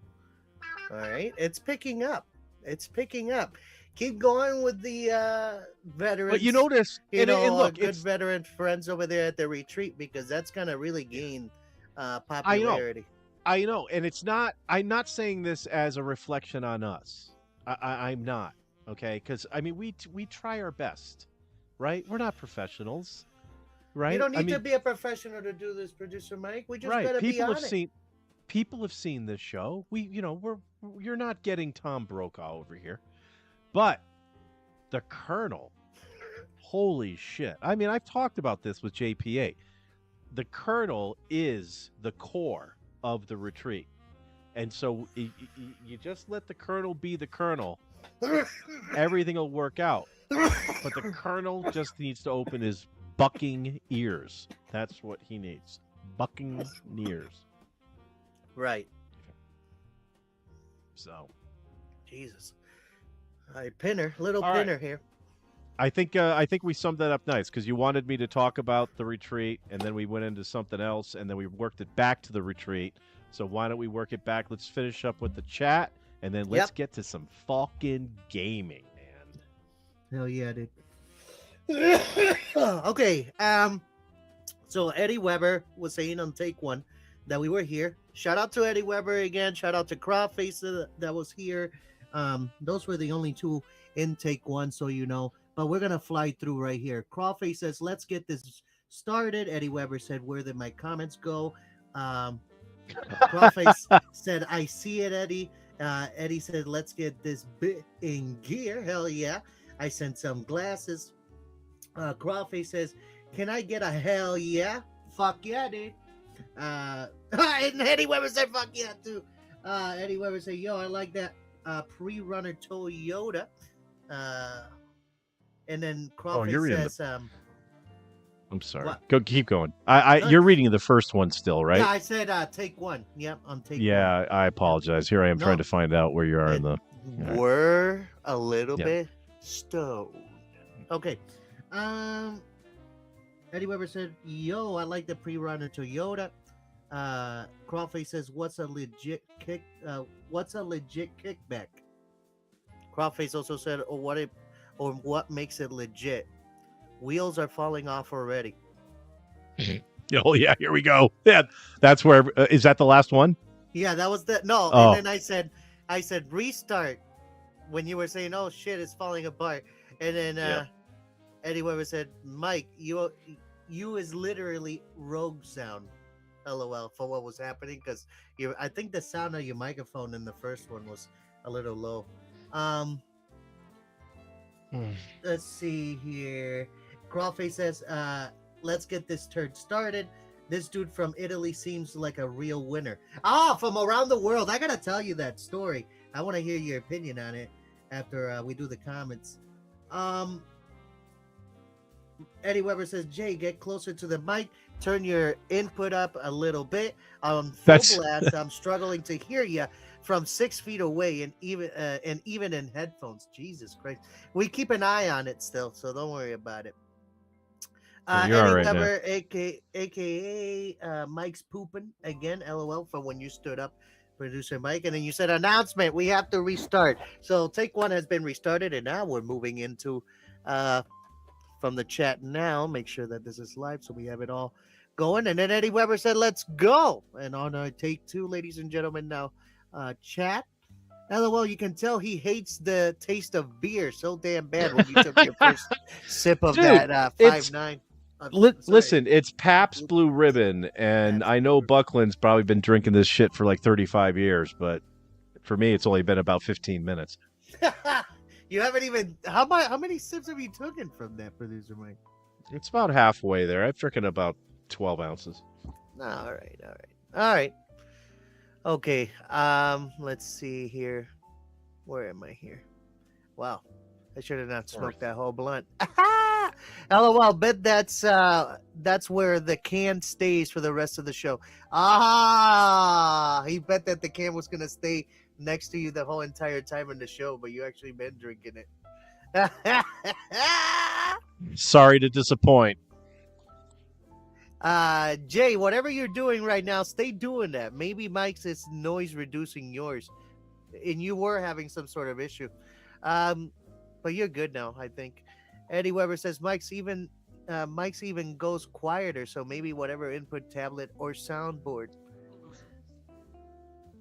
All right, it's picking up. It's picking up. Keep going with the veterans. But you notice, good veteran friends over there at the retreat, because that's gonna really gain popularity. I know, and it's not. I'm not saying this as a reflection on us. I'm not, okay? Because I mean, we try our best, right? We're not professionals, right? You don't need to be a professional to do this, Producer Mike. We just gotta be on it. People have seen this show. You're not getting Tom Brokaw over here, but the Colonel, holy shit! I mean, I've talked about this with JPA. The Colonel is the core of the retreat, and so you just let the Colonel be the Colonel. Everything will work out. But the Colonel just needs to open his bucking ears. That's what he needs. Bucking ears. Right. So, Jesus. All right, pinner here. I think we summed that up nice, because you wanted me to talk about the retreat, and then we went into something else, and then we worked it back to the retreat. So why don't we work it back? Let's finish up with the chat, and then let's get to some fucking gaming, man. Hell yeah, dude. Okay. So Eddie Weber was saying on take one that we were here. Shout out to Eddie Weber again. Shout out to Crawface that was here. Those were the only two in take one, so you know. But we're gonna fly through right here. Crawface says, "Let's get this started." Eddie Weber said, "Where did my comments go?" Crawface said, "I see it, Eddie." Eddie said, "Let's get this bit in gear." Hell yeah! I sent some glasses. Crawlface says, "Can I get a hell yeah? Fuck yeah, dude." And Eddie Weber said, "Fuck yeah, too." Eddie Weber said, "Yo, I like that pre-runner Toyota." And then Crawlface you're reading says, I'm sorry. What? Go, keep going. No, You're reading the first one still, right? Yeah, I said take one. Yep, I'm taking Yeah, I apologize. Here I am No. trying to find out where you are in the. one. We're a little Yeah. bit stoned. Okay. Eddie Weber said, "Yo, I like the pre-runner Toyota." Crawlface says, "What's a legit kick? What's a legit kickback?" Crawlface also said, what makes it legit? Wheels are falling off already. Oh yeah, here we go. Yeah, that's where. Is that the last one? Yeah, that was the no. Oh. And then I said restart when you were saying, "Oh shit, it's falling apart." And then Yeah. Eddie Weber said, "Mike, you is literally rogue sound." LOL for what was happening, because I think the sound of your microphone in the first one was a little low. Let's see here. Crawlface says, "Let's get this turd started. This dude from Italy seems like a real winner." From around the world. I gotta tell you that story. I want to hear your opinion on it after we do the comments. Eddie Weber says, "Jay, get closer to the mic. Turn your input up a little bit. On full blast, I'm struggling to hear you from 6 feet away, and even in headphones." Jesus Christ. We keep an eye on it still, so don't worry about it. Eddie Weber, aka Mike's pooping again. LOL for when you stood up, producer Mike, and then you said, "Announcement, we have to restart." So take one has been restarted, and now we're moving into from the chat now. Make sure that this is live so we have it all going. And then Eddie Weber said, "Let's go." And on our take two, ladies and gentlemen, now chat. LOL, you can tell he hates the taste of beer so damn bad when you took your first sip of Dude, that 5-9. Listen, it's Pabst Blue Ribbon, and I know Buckland's probably been drinking this shit for like 35 years, but for me, it's only been about 15 minutes. You haven't even. How many sips have you taken from that, producer Mike? It's about halfway there. I've drinking about 12 ounces. All right. Okay. Let's see here. Where am I here? Wow. I should have not smoked that whole blunt. LOL, bet that's where the can stays for the rest of the show. He bet that the can was gonna stay next to you the whole entire time in the show, but you actually been drinking it. Sorry to disappoint. Jay, whatever you're doing right now, stay doing that. Maybe Mike's is noise reducing yours, and you were having some sort of issue. But you're good now, I think. Eddie Weber says Mike's even goes quieter, so maybe whatever input tablet or soundboard.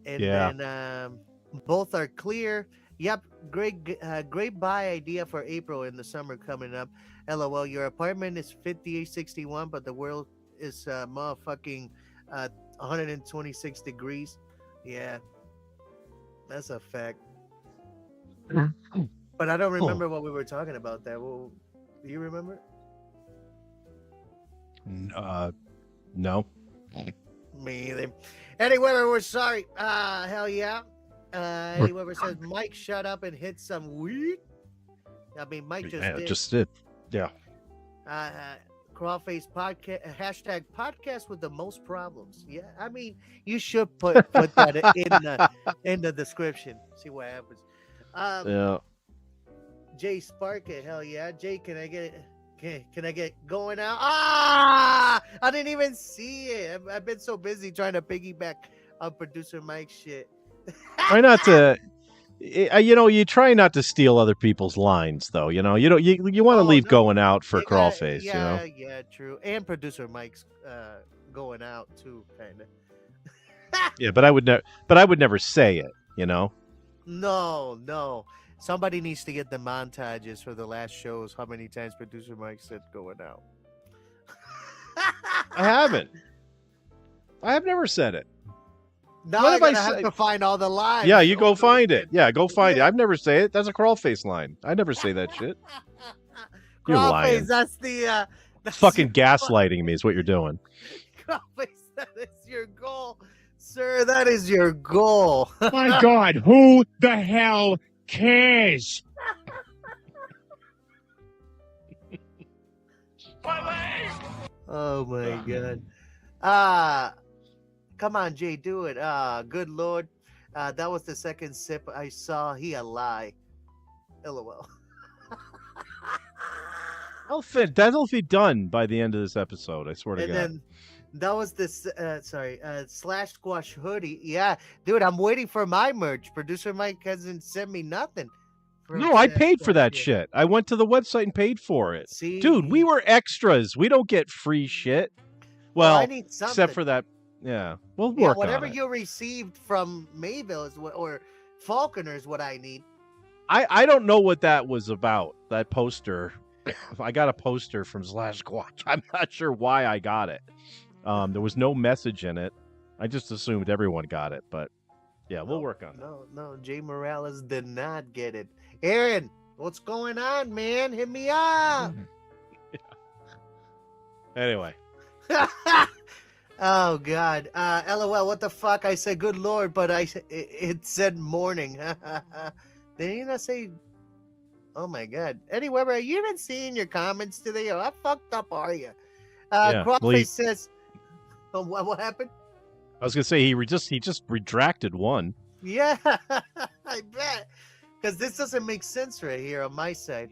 And then both are clear. Yep, great buy idea for April in the summer coming up. LOL, your apartment is 5861, but the world is motherfucking 126 degrees. Yeah, that's a fact. But I don't remember what we were talking about there. Well, do you remember? No. Me either. Eddie Weber, we're sorry. Hell yeah. Eddie Weber says, "Mike, shut up and hit some weed." I mean, Mike just did. Yeah. Crawlface podcast #podcast with the most problems. Yeah, I mean, you should put that in the description. See what happens. Yeah. Jay Spark it, hell yeah. Jay, can I get going out? I didn't even see it. I've been so busy trying to piggyback on producer Mike's shit. Try not to. You try not to steal other people's lines, though. You want to leave going out for Crawlface. Yeah, true. And producer Mike's going out too, kind of. Yeah, but I would never say it. No. Somebody needs to get the montages for the last shows. How many times producer Mike said going out? I haven't. I have never said it. Now I have to find all the lines. Yeah, you go find it. Yeah, go find it. I've never say it. That's a Crawlface line. I never say that shit. You're Crawface, lying. that's the that's Fucking your- gaslighting me is what you're doing. Crawface, that is your goal, sir. That is your goal. My God, who the hell cares? Oh my god. Come on, Jay, do it. Good lord. That was the second sip I saw. He a lie. LOL. That'll be done by the end of this episode. I swear to And God. then that was this Slash Squash hoodie. Yeah, dude, I'm waiting for my merch. Producer Mike hasn't sent me nothing. from No, I Slash paid for Squash that yet. shit. I went to the website and paid for it. See, Dude, we were extras. We don't get free shit. Well, Well, I need something. except for that. Yeah, we'll Yeah, work whatever on it. you received from Mayville is what, or Falconer is what I need. I don't know what that was about. That poster. I got a poster from Slash Squatch. I'm not sure why I got it. There was no message in it. I just assumed everyone got it, but yeah, we'll work on it. No, Jay Morales did not get it. Aaron, what's going on, man? Hit me up. Anyway, Oh God. LOL. What the fuck? I said good lord, but it said morning. Did you not say? Oh my God. Anyway, are you even seeing your comments today? Or how fucked up are you? Yeah, well, Crawfish he- says. Oh, what happened? I was gonna say he just retracted one. Yeah, I bet. Because this doesn't make sense right here on my side.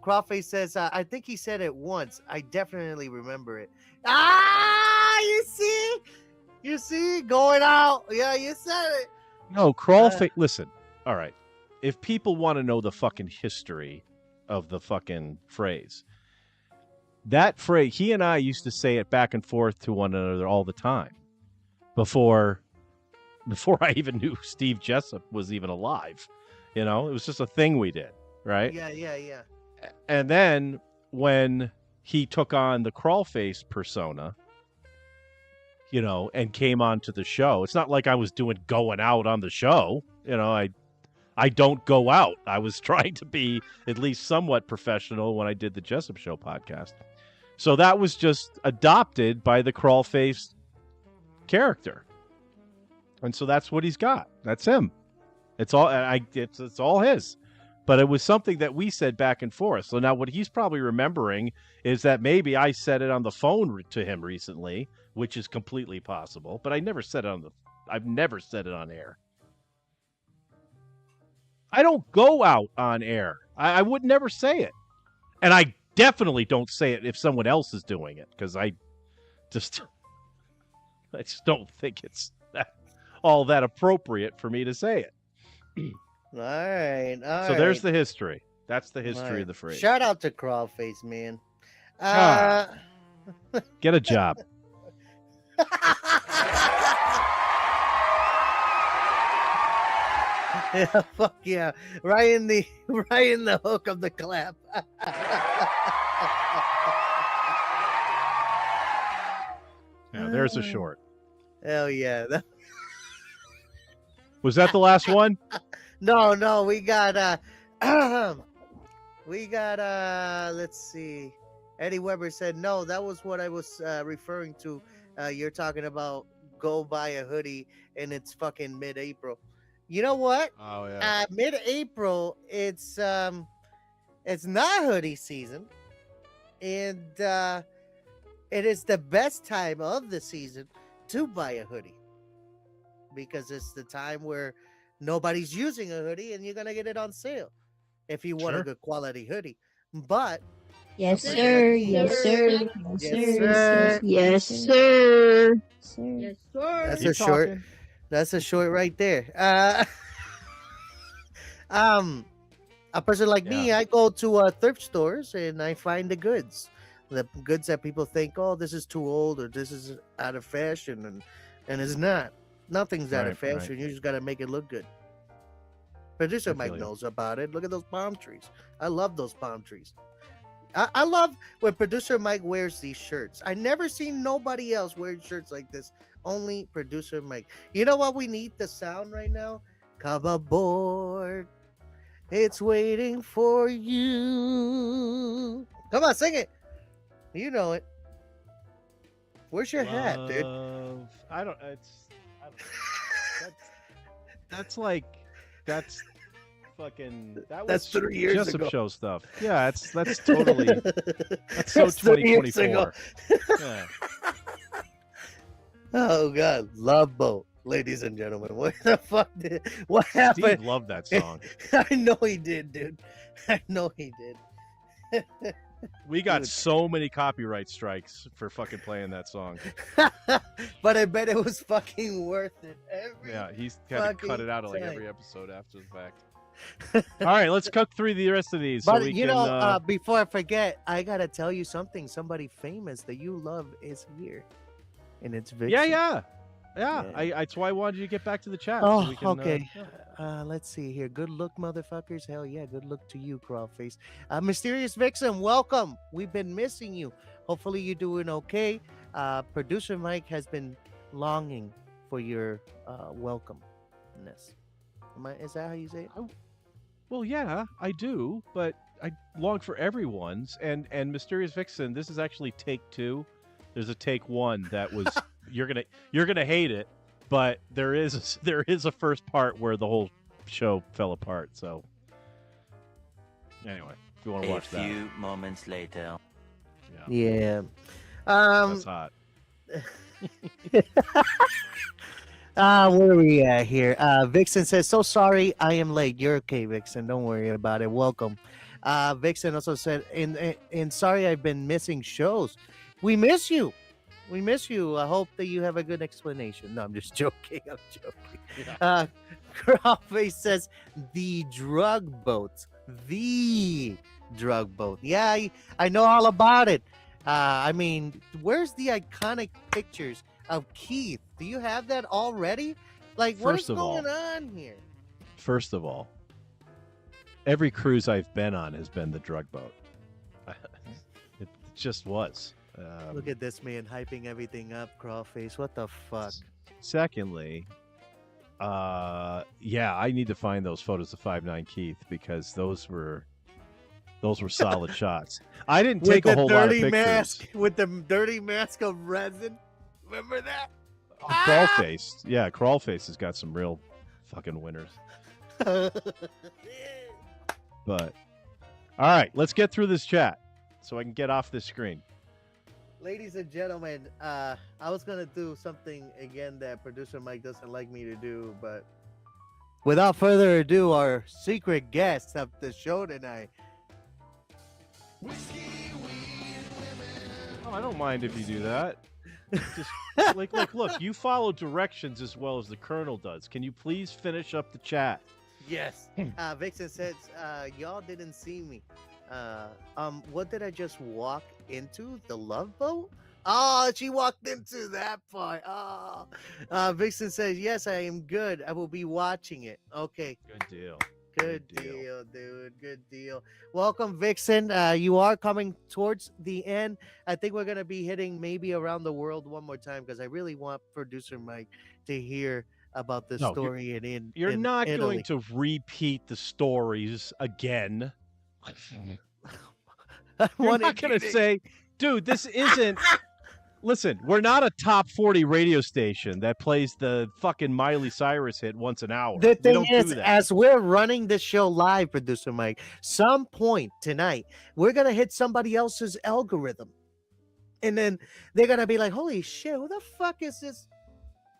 Crawfish says, I think he said it once. I definitely remember it. You see? You see? Going out. Yeah, you said it. No, Crawfish. Listen, all right. If people want to know the fucking history of the fucking phrase, that phrase, he and I used to say it back and forth to one another all the time before I even knew Steve Jessup was even alive. You know, it was just a thing we did, right? Yeah. And then when he took on the Crawface persona, you know, and came onto the show, it's not like I was going out on the show. You know, I don't go out. I was trying to be at least somewhat professional when I did the Jessup Show podcast. So that was just adopted by the Crawface character. And so that's what he's got. That's him. It's all it's all his. But it was something that we said back and forth. So now what he's probably remembering is that maybe I said it on the phone to him recently, which is completely possible, but I've never said it on air. I don't go out on air. I would never say it. And I definitely don't say it if someone else is doing it, because I just don't think it's all that appropriate for me to say it. All right. So there's the history. That's the history of the phrase. Shout out to Crawface, man. Get a job. Yeah, fuck yeah. Right in the hook of the clap. Yeah, there's a short. Hell yeah. Was that the last one? No, we got let's see. Eddie Weber said no, that was what I was referring to. You're talking about go buy a hoodie and it's fucking mid-April. You know what? Oh yeah. Mid-April, it's not hoodie season, and it is the best time of the season to buy a hoodie because it's the time where nobody's using a hoodie and you're gonna get it on sale if you want a good quality hoodie. But Yes, sir. Yes, sir. Yes, sir. Yes, sir. Yes, sir. That's Keep a short. talking. That's a short right there. A person like me, I go to thrift stores and I find the goods that people think, oh, this is too old or this is out of fashion, and it's not. Nothing's out of Right, fashion. right. You just got to make it look good. Producer I feel Mike you. knows about it. Look at those palm trees. I love those palm trees. I love when producer Mike wears these shirts. I never seen nobody else wearing shirts like this. Only producer Mike. You know what we need the sound right now? Come aboard. It's waiting for you. Come on, sing it. You know it. Where's your hat, dude? I don't. That's like that's fucking. That was That's 3 years Jessup ago. show stuff. Yeah, that's totally. That's so That's 3 years 2024. ago. Yeah. Oh God, Love Boat, ladies and gentlemen. What the fuck what happened? Steve loved that song. I know he did, dude. I know he did. We got Dude. so many copyright strikes for fucking playing that song. But I bet it was fucking worth it. Yeah, he's got to cut fucking it out of like time. every episode after the fact. All right, let's cook through the rest of these. But so we you can, know, before I forget, I gotta tell you something. Somebody famous that you love is here, and it's Vixen. yeah. Yeah. That's why I wanted you to get back to the chat. Oh, so we can, okay. Let's see here. Good look, motherfuckers. Hell yeah, good look to you, Crawlface. Mysterious Vixen, welcome. We've been missing you. Hopefully you're doing okay. Producer Mike has been longing for your welcomeness. Is that how you say it? Well, yeah, I do, but I long for everyone's. And Mysterious Vixen, this is actually take 2. There's a take 1 that was you're gonna hate it, but there is a first part where the whole show fell apart. So anyway, if you want to watch that, A few moments later. Yeah. that's hot. Where are we at here? Vixen says, so sorry I am late. You're okay, Vixen. Don't worry about it. Welcome. Vixen also said, and sorry I've been missing shows. We miss you. We miss you. I hope that you have a good explanation. No, I'm just joking. I'm joking. Crawlface says, the drug boat. The drug boat. Yeah, I know all about it. I mean, where's the iconic pictures of Keith? Do you have that already? Like, what is going on here? First of all, every cruise I've been on has been the drug boat. It just was. Look at this man hyping everything up, Crawlface. What the fuck? Secondly, yeah, I need to find those photos of 5'9" Keith because those were solid shots. I didn't take a whole lot of pictures. Mask, with the dirty mask of resin. Remember that? Crawlface. Yeah, Crawlface has got some real fucking winners. But all right, let's get through this chat so I can get off this screen. Ladies and gentlemen, I was gonna do something again that producer Mike doesn't like me to do, but without further ado, our secret guest of the show tonight. Oh, I don't mind if you do that. Just look, you follow directions as well as the Colonel does. Can you please finish up the chat? Yes. Vixen says, y'all didn't see me. What did I just walk into? The Love Boat? Oh, she walked into that part. Oh. Vixen says, yes, I am good. I will be watching it. Okay. Good deal. Good deal, dude. Good deal. Welcome, Vixen. You are coming towards the end. I think we're going to be hitting maybe around the world one more time because I really want producer Mike to hear about the story You're not Italy. going to repeat the stories again. You're not going to say, dude, this isn't. Listen, we're not a top 40 radio station that plays the fucking Miley Cyrus hit once an hour. The We thing don't is, do that. as we're running this show live, producer Mike, some point tonight, we're going to hit somebody else's algorithm. And then they're going to be like, holy shit, who the fuck is this?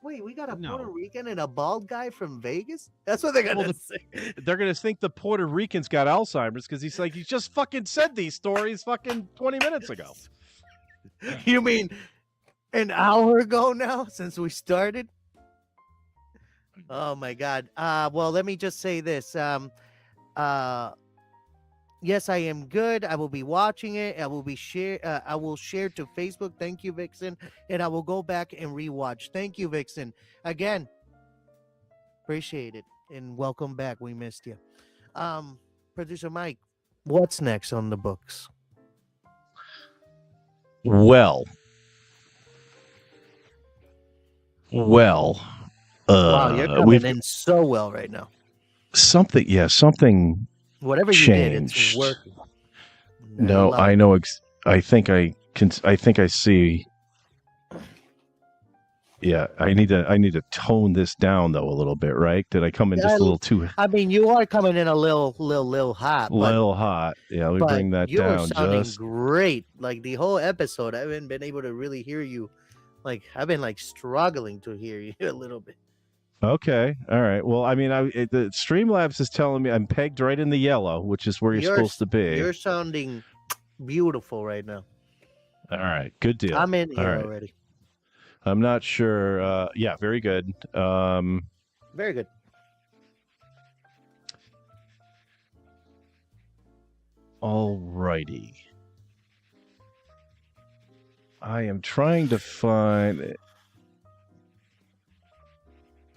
Wait, we got a Puerto Rican and a bald guy from Vegas? That's what they're going to say. They're going to think the Puerto Ricans got Alzheimer's because he's like, he just fucking said these stories fucking 20 minutes ago. You mean an hour ago now since we started? Oh my God. Well, let me just say this. Yes, I am good. I will be watching it. I will share to Facebook. Thank you, Vixen. And I will go back and rewatch. Thank you, Vixen. Again, appreciate it. And welcome back. We missed you. Producer Mike, what's next on the books? Wow, you're coming in so well right now. Something Whatever you did, it's changed. working. No, I know. I think I can. I think I see. Yeah, I need to tone this down though a little bit, right? Did I come in just a little too I mean, you are coming in a little hot, little hot? Yeah, let me but bring that you are down sounding just. great. Like the whole episode, I haven't been able to really hear you. Like I've been like struggling to hear you a little bit. Okay, all right. Well, I mean, the Streamlabs is telling me I'm pegged right in the yellow, which is where you're supposed to be. You're sounding beautiful right now. All right, good deal. I'm in All here right. already. I'm not sure. Yeah, very good. Very good. All righty. I am trying to find it.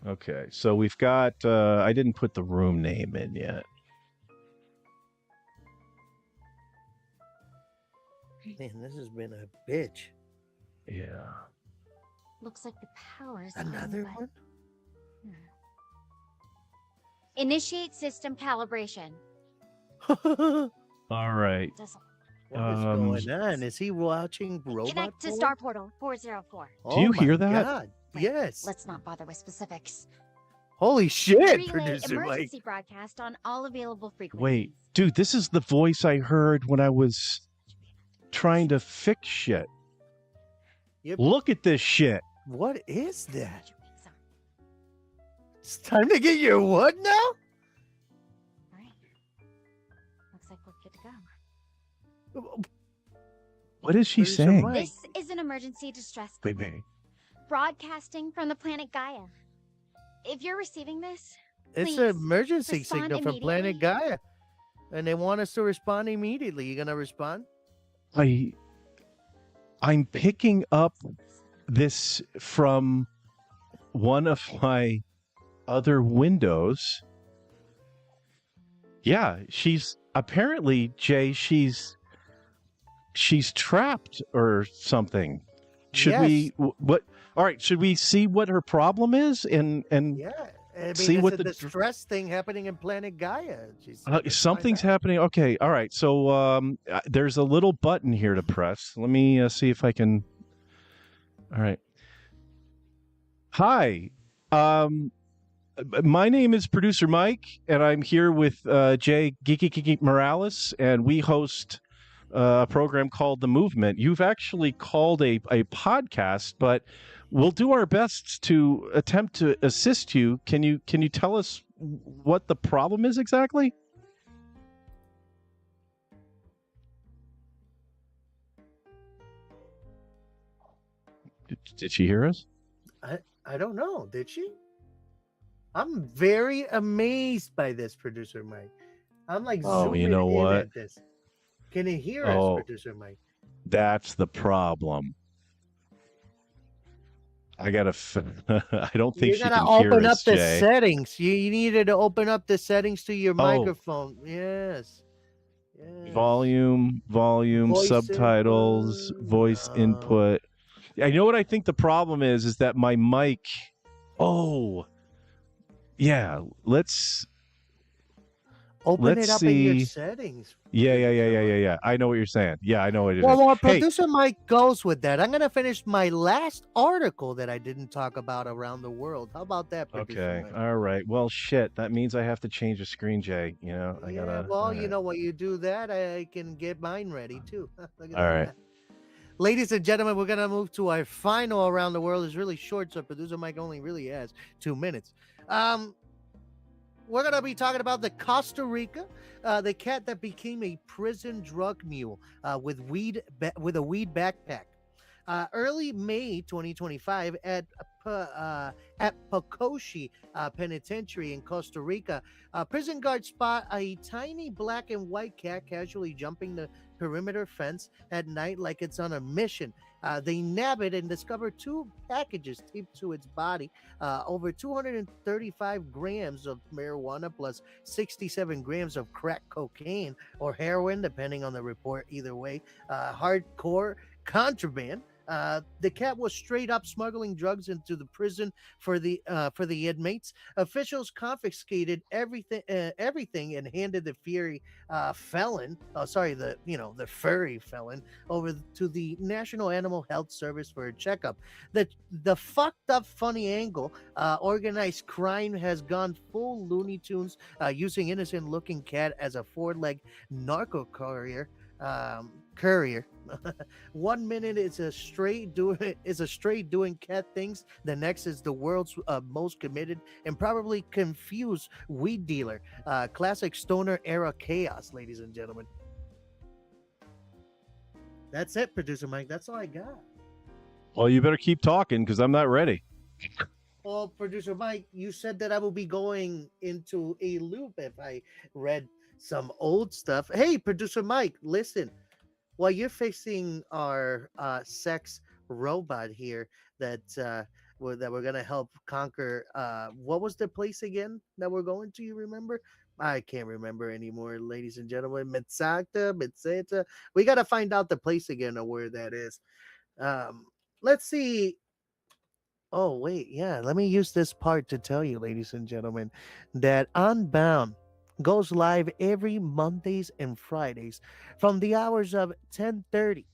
Okay, so we've got. I didn't put the room name in yet. Man, this has been a bitch. Yeah. Looks like the power's Another on, one? but... Initiate system calibration. All right. Doesn't What is going on? Is he watching Robot connect to Boy? Star Portal 404. Do you hear my that? God. Wait, Yes. Let's not bother with specifics. Holy shit, Relay producer Mike. emergency broadcast on all available frequencies. Wait, dude, this is the voice I heard when I was trying to fix shit. Yep. Look at this shit. What is that? It's time to get your what now? All right. Looks like we're good to go. What is she Producer saying? Mike. This is an emergency distress call. Wait. Broadcasting from the planet Gaia. If you're receiving this, It's please an emergency respond signal from Planet immediately. Gaia. And they want us to respond immediately. You gonna respond? I'm picking up this from one of my other windows. Yeah, she's apparently, Jay, she's trapped or something. Should we what all right, should we see what her problem is and Yeah. I mean, see it's what a the distress thing happening in Planet Gaia. something's happening. Okay, all right. So there's a little button here to press. Let me see if I can. All right. Hi. My name is Producer Mike, and I'm here with Jay GiGiGi Morales, and we host a program called The Movement. You've actually called a podcast, but we'll do our best to attempt to assist you. Can you tell us what the problem is exactly? Did she hear us? I don't know. Did she? I'm very amazed by this, Producer Mike. I'm like zooming you know in what? at this. Can you hear us, Producer Mike? That's the problem. I gotta. I don't think You she gotta can hear open up us, the Jay. settings. You needed to open up the settings to your Oh. microphone. Yes. Volume, Voice subtitles, input. voice input. I know what I think the problem is that my mic. Oh, yeah. Let's Open let's it up see. in your settings. Yeah. I know what you're saying. Yeah, I know what it is. Well, while Hey, Producer Mike goes with that, I'm going to finish my last article that I didn't talk about around the world. How about that, Producer okay. Mike? All right. Well, shit. That means I have to change the screen, Jay. You know, I Yeah, gotta. well, all you right. know what, you do that, I can get mine ready too. Look at All that. right. Ladies and gentlemen, we're going to move to our final around the world. It's really short, so Producer Mike only really has 2 minutes. We're going to be talking about the Costa Rica, the cat that became a prison drug mule with a weed backpack. Early May 2025 at Pocoshi Penitentiary in Costa Rica, prison guards spot a tiny black and white cat casually jumping the perimeter fence at night like it's on a mission. They nab it and discover 2 packages taped to its body, over 235 grams of marijuana plus 67 grams of crack cocaine or heroin, depending on the report. Either way, hardcore contraband. The cat was straight up smuggling drugs into the prison for the inmates. Officials confiscated everything and handed the furry felon over to the National Animal Health Service for a checkup. The fucked up funny angle, organized crime has gone full Looney Tunes, using innocent looking cat as a four-leg narco courier. Courier. 1 minute is a stray doing cat things. The next is the world's most committed and probably confused weed dealer. Classic stoner era chaos, ladies and gentlemen. That's it, producer Mike. That's all I got. Well, you better keep talking because I'm not ready. Well, producer Mike, you said that I will be going into a loop if I read some old stuff. Hey, producer Mike, listen. While you're fixing our sex robot here that we're gonna help conquer, what was the place again that we're going to? You remember? I can't remember anymore, ladies and gentlemen. Metseta. We gotta find out the place again of where that is. Let's see. Oh wait, yeah. Let me use this part to tell you, ladies and gentlemen, that Unbound goes live every Mondays and Fridays from the hours of 10:30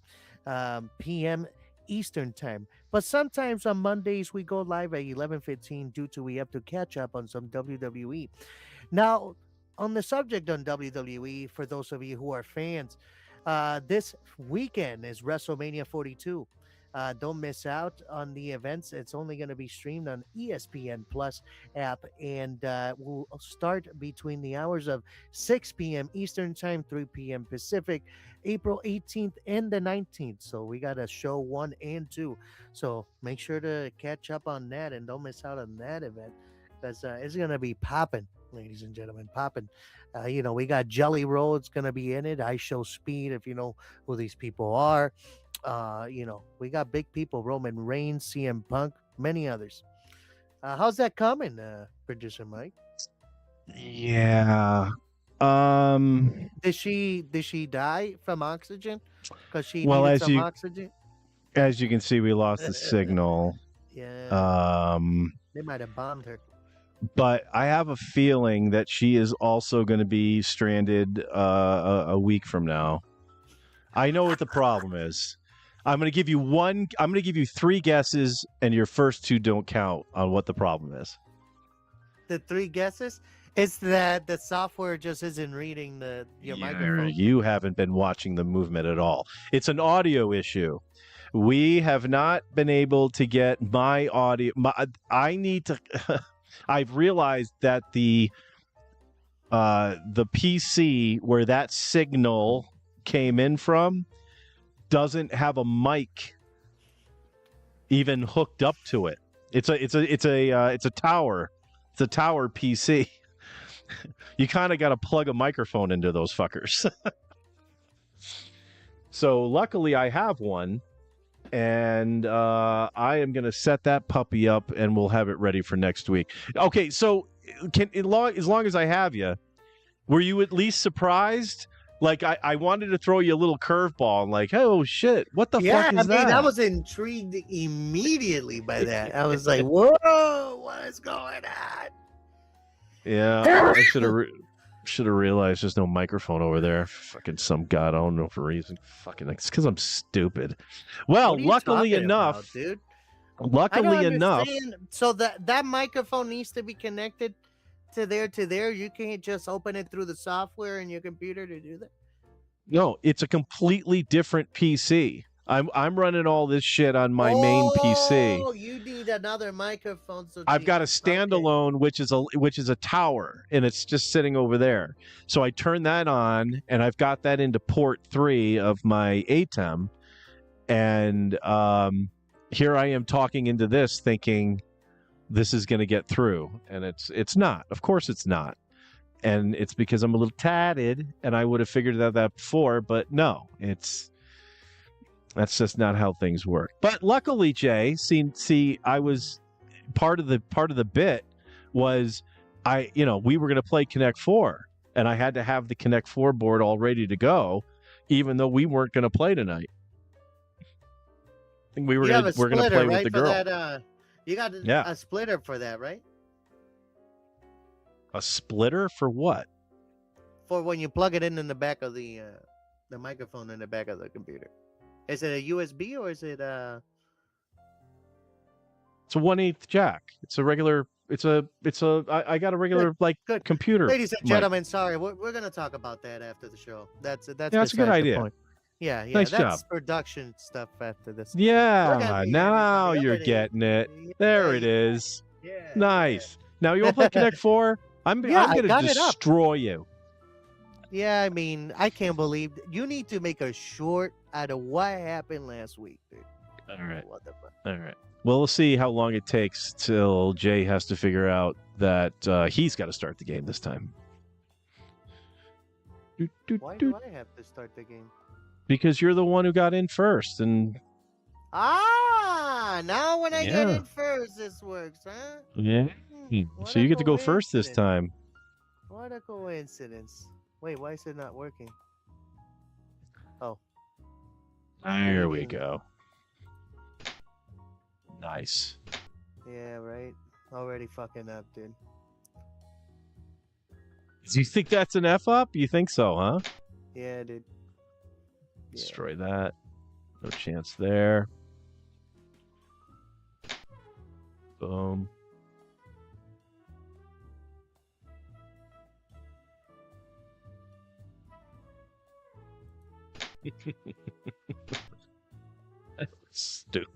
p.m. Eastern time. But sometimes on Mondays we go live at 11:15 due to we have to catch up on some WWE. Now, on the subject on WWE, for those of you who are fans, this weekend is WrestleMania 42. Don't miss out on the events. It's only going to be streamed on ESPN Plus app, and will start between the hours of 6 p.m. Eastern Time, 3 p.m. Pacific, April 18th and the 19th. So we got a show 1 and 2. So make sure to catch up on that and don't miss out on that event because it's going to be popping, ladies and gentlemen, popping. We got Jelly Roll. It's going to be in it. I Show Speed, if you know who these people are. We got big people, Roman Reigns, CM Punk, many others. How's that coming, producer Mike? Yeah. Did she die from oxygen? Because she Well, needed some oxygen. As you can see, we lost the signal. Yeah. They might have bombed her. But I have a feeling that she is also going to be stranded a week from now. I know what the problem is. I'm going to give you 3 guesses, and your first 2 don't count on what the problem is. The 3 guesses? It's that the software just isn't reading your microphone. You haven't been watching the movement at all. It's an audio issue. We have not been able to get my audio. I need to. I've realized that the PC where that signal came in from doesn't have a mic even hooked up to it. It's a tower. It's a tower PC. You kind of got to plug a microphone into those fuckers. So luckily I have one, and I am going to set that puppy up, and we'll have it ready for next week. Okay, so as long as I have you, were you at least surprised? Like, I wanted to throw you a little curveball and like, oh, shit, what the fuck is that? I was intrigued immediately by that. I was like, whoa, what is going on? Yeah, I should have realized there's no microphone over there. Fucking some god, I don't know for a reason. Fucking, it's because I'm stupid. Well, luckily enough, dude. Luckily enough. So that microphone needs to be connected to there. You can't just open it through the software in your computer to do that. No, it's a completely different PC. I'm running all this shit on my main PC. Oh, you need another microphone. So I've got a standalone, which is a tower, and it's just sitting over there. So I turn that on, and I've got that into port 3 of my ATEM, and here I am talking into this, thinking this is going to get through, and it's not. Of course, it's not, and it's because I'm a little tatted, and I would have figured that before, but no, that's just not how things work. But luckily, Jay, see, I was part of the bit was we were going to play Connect 4, and I had to have the Connect 4 board all ready to go, even though we weren't going to play tonight. think we were You have a we're gonna splitter, play right, with the for girl. that, you got Yeah. a splitter for that, right? A splitter for what? For when you plug it in the back of the microphone in the back of the computer. Is it a USB or is it It's a 1/8 jack. It's a regular. I got a regular good. computer. Ladies and mic. gentlemen, sorry, we're gonna talk about that after the show. That's Yeah, that's a good besides the idea. point. Yeah, Nice that's job. production stuff after this. Yeah, be now everybody. you're Look at it. getting it. There it Yeah, is. Yeah. Nice. Now you want to play Connect 4? I'm Yeah, I gonna got it up. destroy you. Yeah, I mean, I can't believe you need to make a short out of what happened last week, dude. All right. What the fuck? All right. Well, we'll see how long it takes till Jay has to figure out that he's got to start the game this time. Why do I have to start the game? Because you're the one who got in first, and Now when I get Yeah. in first, this works, huh? yeah. What So a you get to go first this coincidence. time. What a coincidence. Wait, why is it not working? Oh. There we go. Nice. Yeah, right. Already fucking up, dude. Do you think that's an F up? You think so, huh? Yeah, dude. Yeah. Destroy that. No chance there. Boom. Stupid.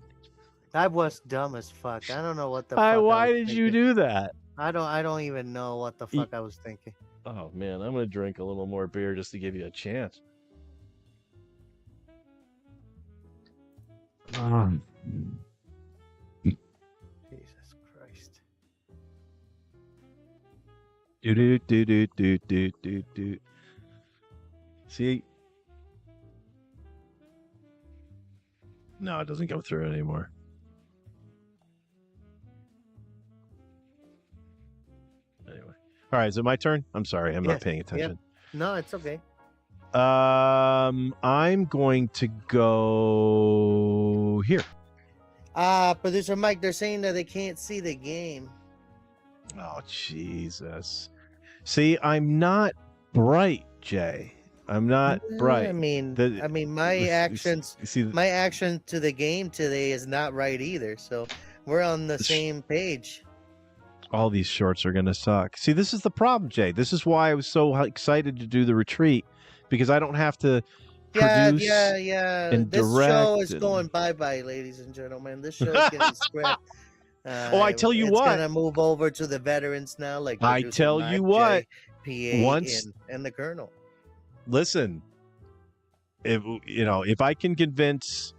I was dumb as fuck. I don't know what the fuck. I Why was did you thinking. do that? I don't even know what the fuck I was thinking. Oh man, I'm gonna drink a little more beer just to give you a chance. Jesus Christ. Do do do do do do do do. See? No, it doesn't go through anymore. Anyway. All right, is it my turn? I'm sorry, I'm not Yes, paying yep. attention. No, it's okay. I'm going to go here. Producer Mike, they're saying that they can't see the game. Oh, Jesus. See, I'm not bright, Jay. I'm not bright. I mean, my You actions, see, my action to the game today is not right either. So we're on the same page. all these shorts are going to suck. See, this is the problem, Jay. This is why I was so excited to do the retreat, because I don't have to produce Yeah. and This direct show is and- going bye-bye, ladies and gentlemen. This show is getting scrapped. I tell you it's what. gonna move over to the veterans now. Like I producer tell Mike, you what. Jay, PA, Once- and the Colonel. Listen, if I can convince,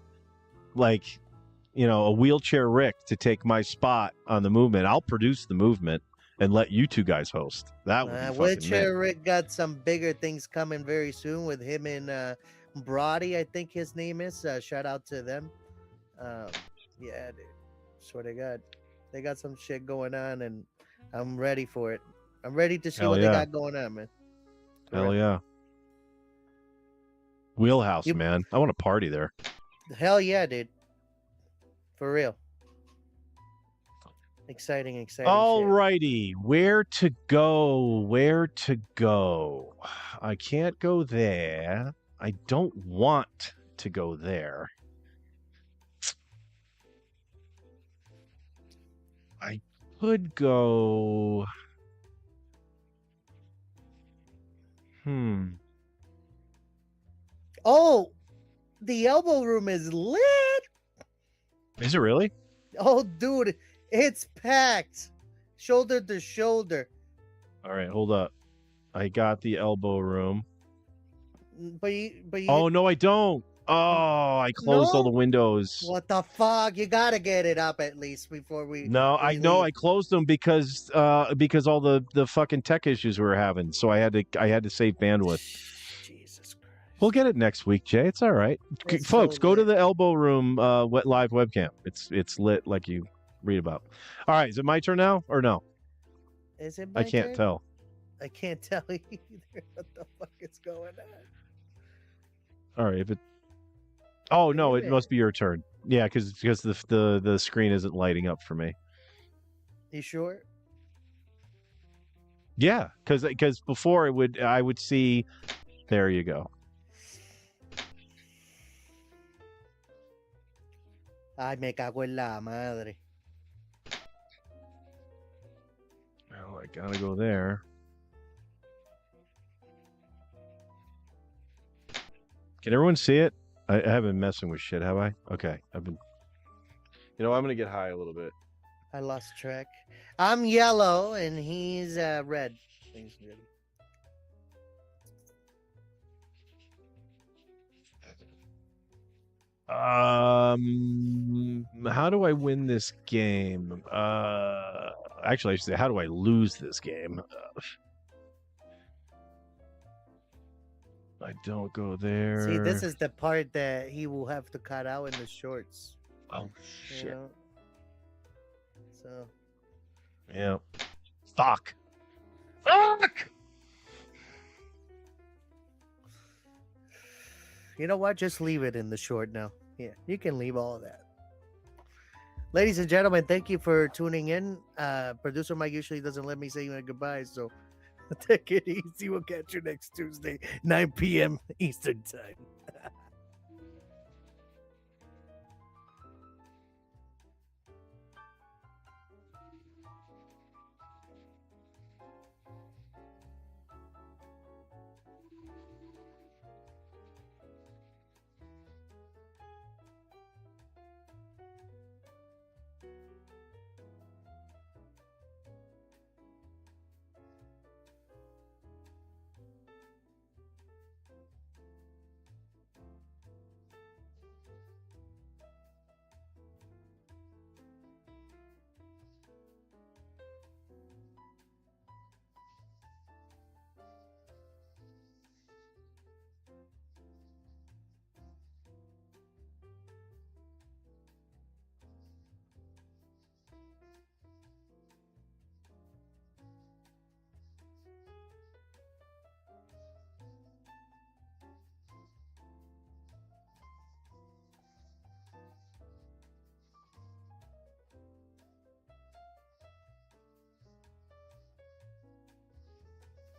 a wheelchair Rick to take my spot on the movement, I'll produce the movement and let you two guys host. That would be fucking Wheelchair mint. Rick got some bigger things coming very soon with him and Brody, I think his name is. Shout out to them. Yeah, dude. Swear to God, they got some shit going on, and I'm ready for it. I'm ready to see Hell what yeah. they got going on, man. Hell yeah. Wheelhouse, You- man. I want to party there. Hell yeah, dude. For real. Exciting shit. All righty. Where to go? Where to go? I can't go there. I don't want to go there. I could go. Oh, the elbow room is lit. Is it really? Oh, dude, it's packed, shoulder to shoulder. All right, hold up. I got the elbow room. But you. Oh, no, I don't. Oh, I closed all No? the windows. What the fuck? You gotta get it up at least before we. No, I know. I leave. closed them because all the fucking tech issues we were having. So I had to save bandwidth. Jesus Christ. We'll get it next week, Jay. It's all right. It's Folks, so go to lit. the elbow room live webcam. It's lit like you read about. All right, is it my turn now or no? Is it? I my can't turn? tell. I can't tell either. What the fuck is going on? All right, if it. Oh no, Wait it a must be your turn. Yeah, because the screen isn't lighting up for me. You sure? Yeah, because before I would see. There you go. Ay, me cago en la madre. Oh, I gotta go there. Can everyone see it? I haven't been messing with shit, have I? Okay, I've been. You know, I'm gonna get high a little bit. I lost track. I'm yellow and he's red. How do I win this game? Actually, I should say, how do I lose this game? I don't go there. See, this is the part that he will have to cut out in the shorts. Oh shit! You know? So. Yeah. Fuck. Fuck. You know what? Just leave it in the short now. Yeah, you can leave all of that. Ladies and gentlemen, thank you for tuning in. Producer Mike usually doesn't let me say goodbye, so take it easy. We'll catch you next Tuesday, 9 p.m. Eastern Time.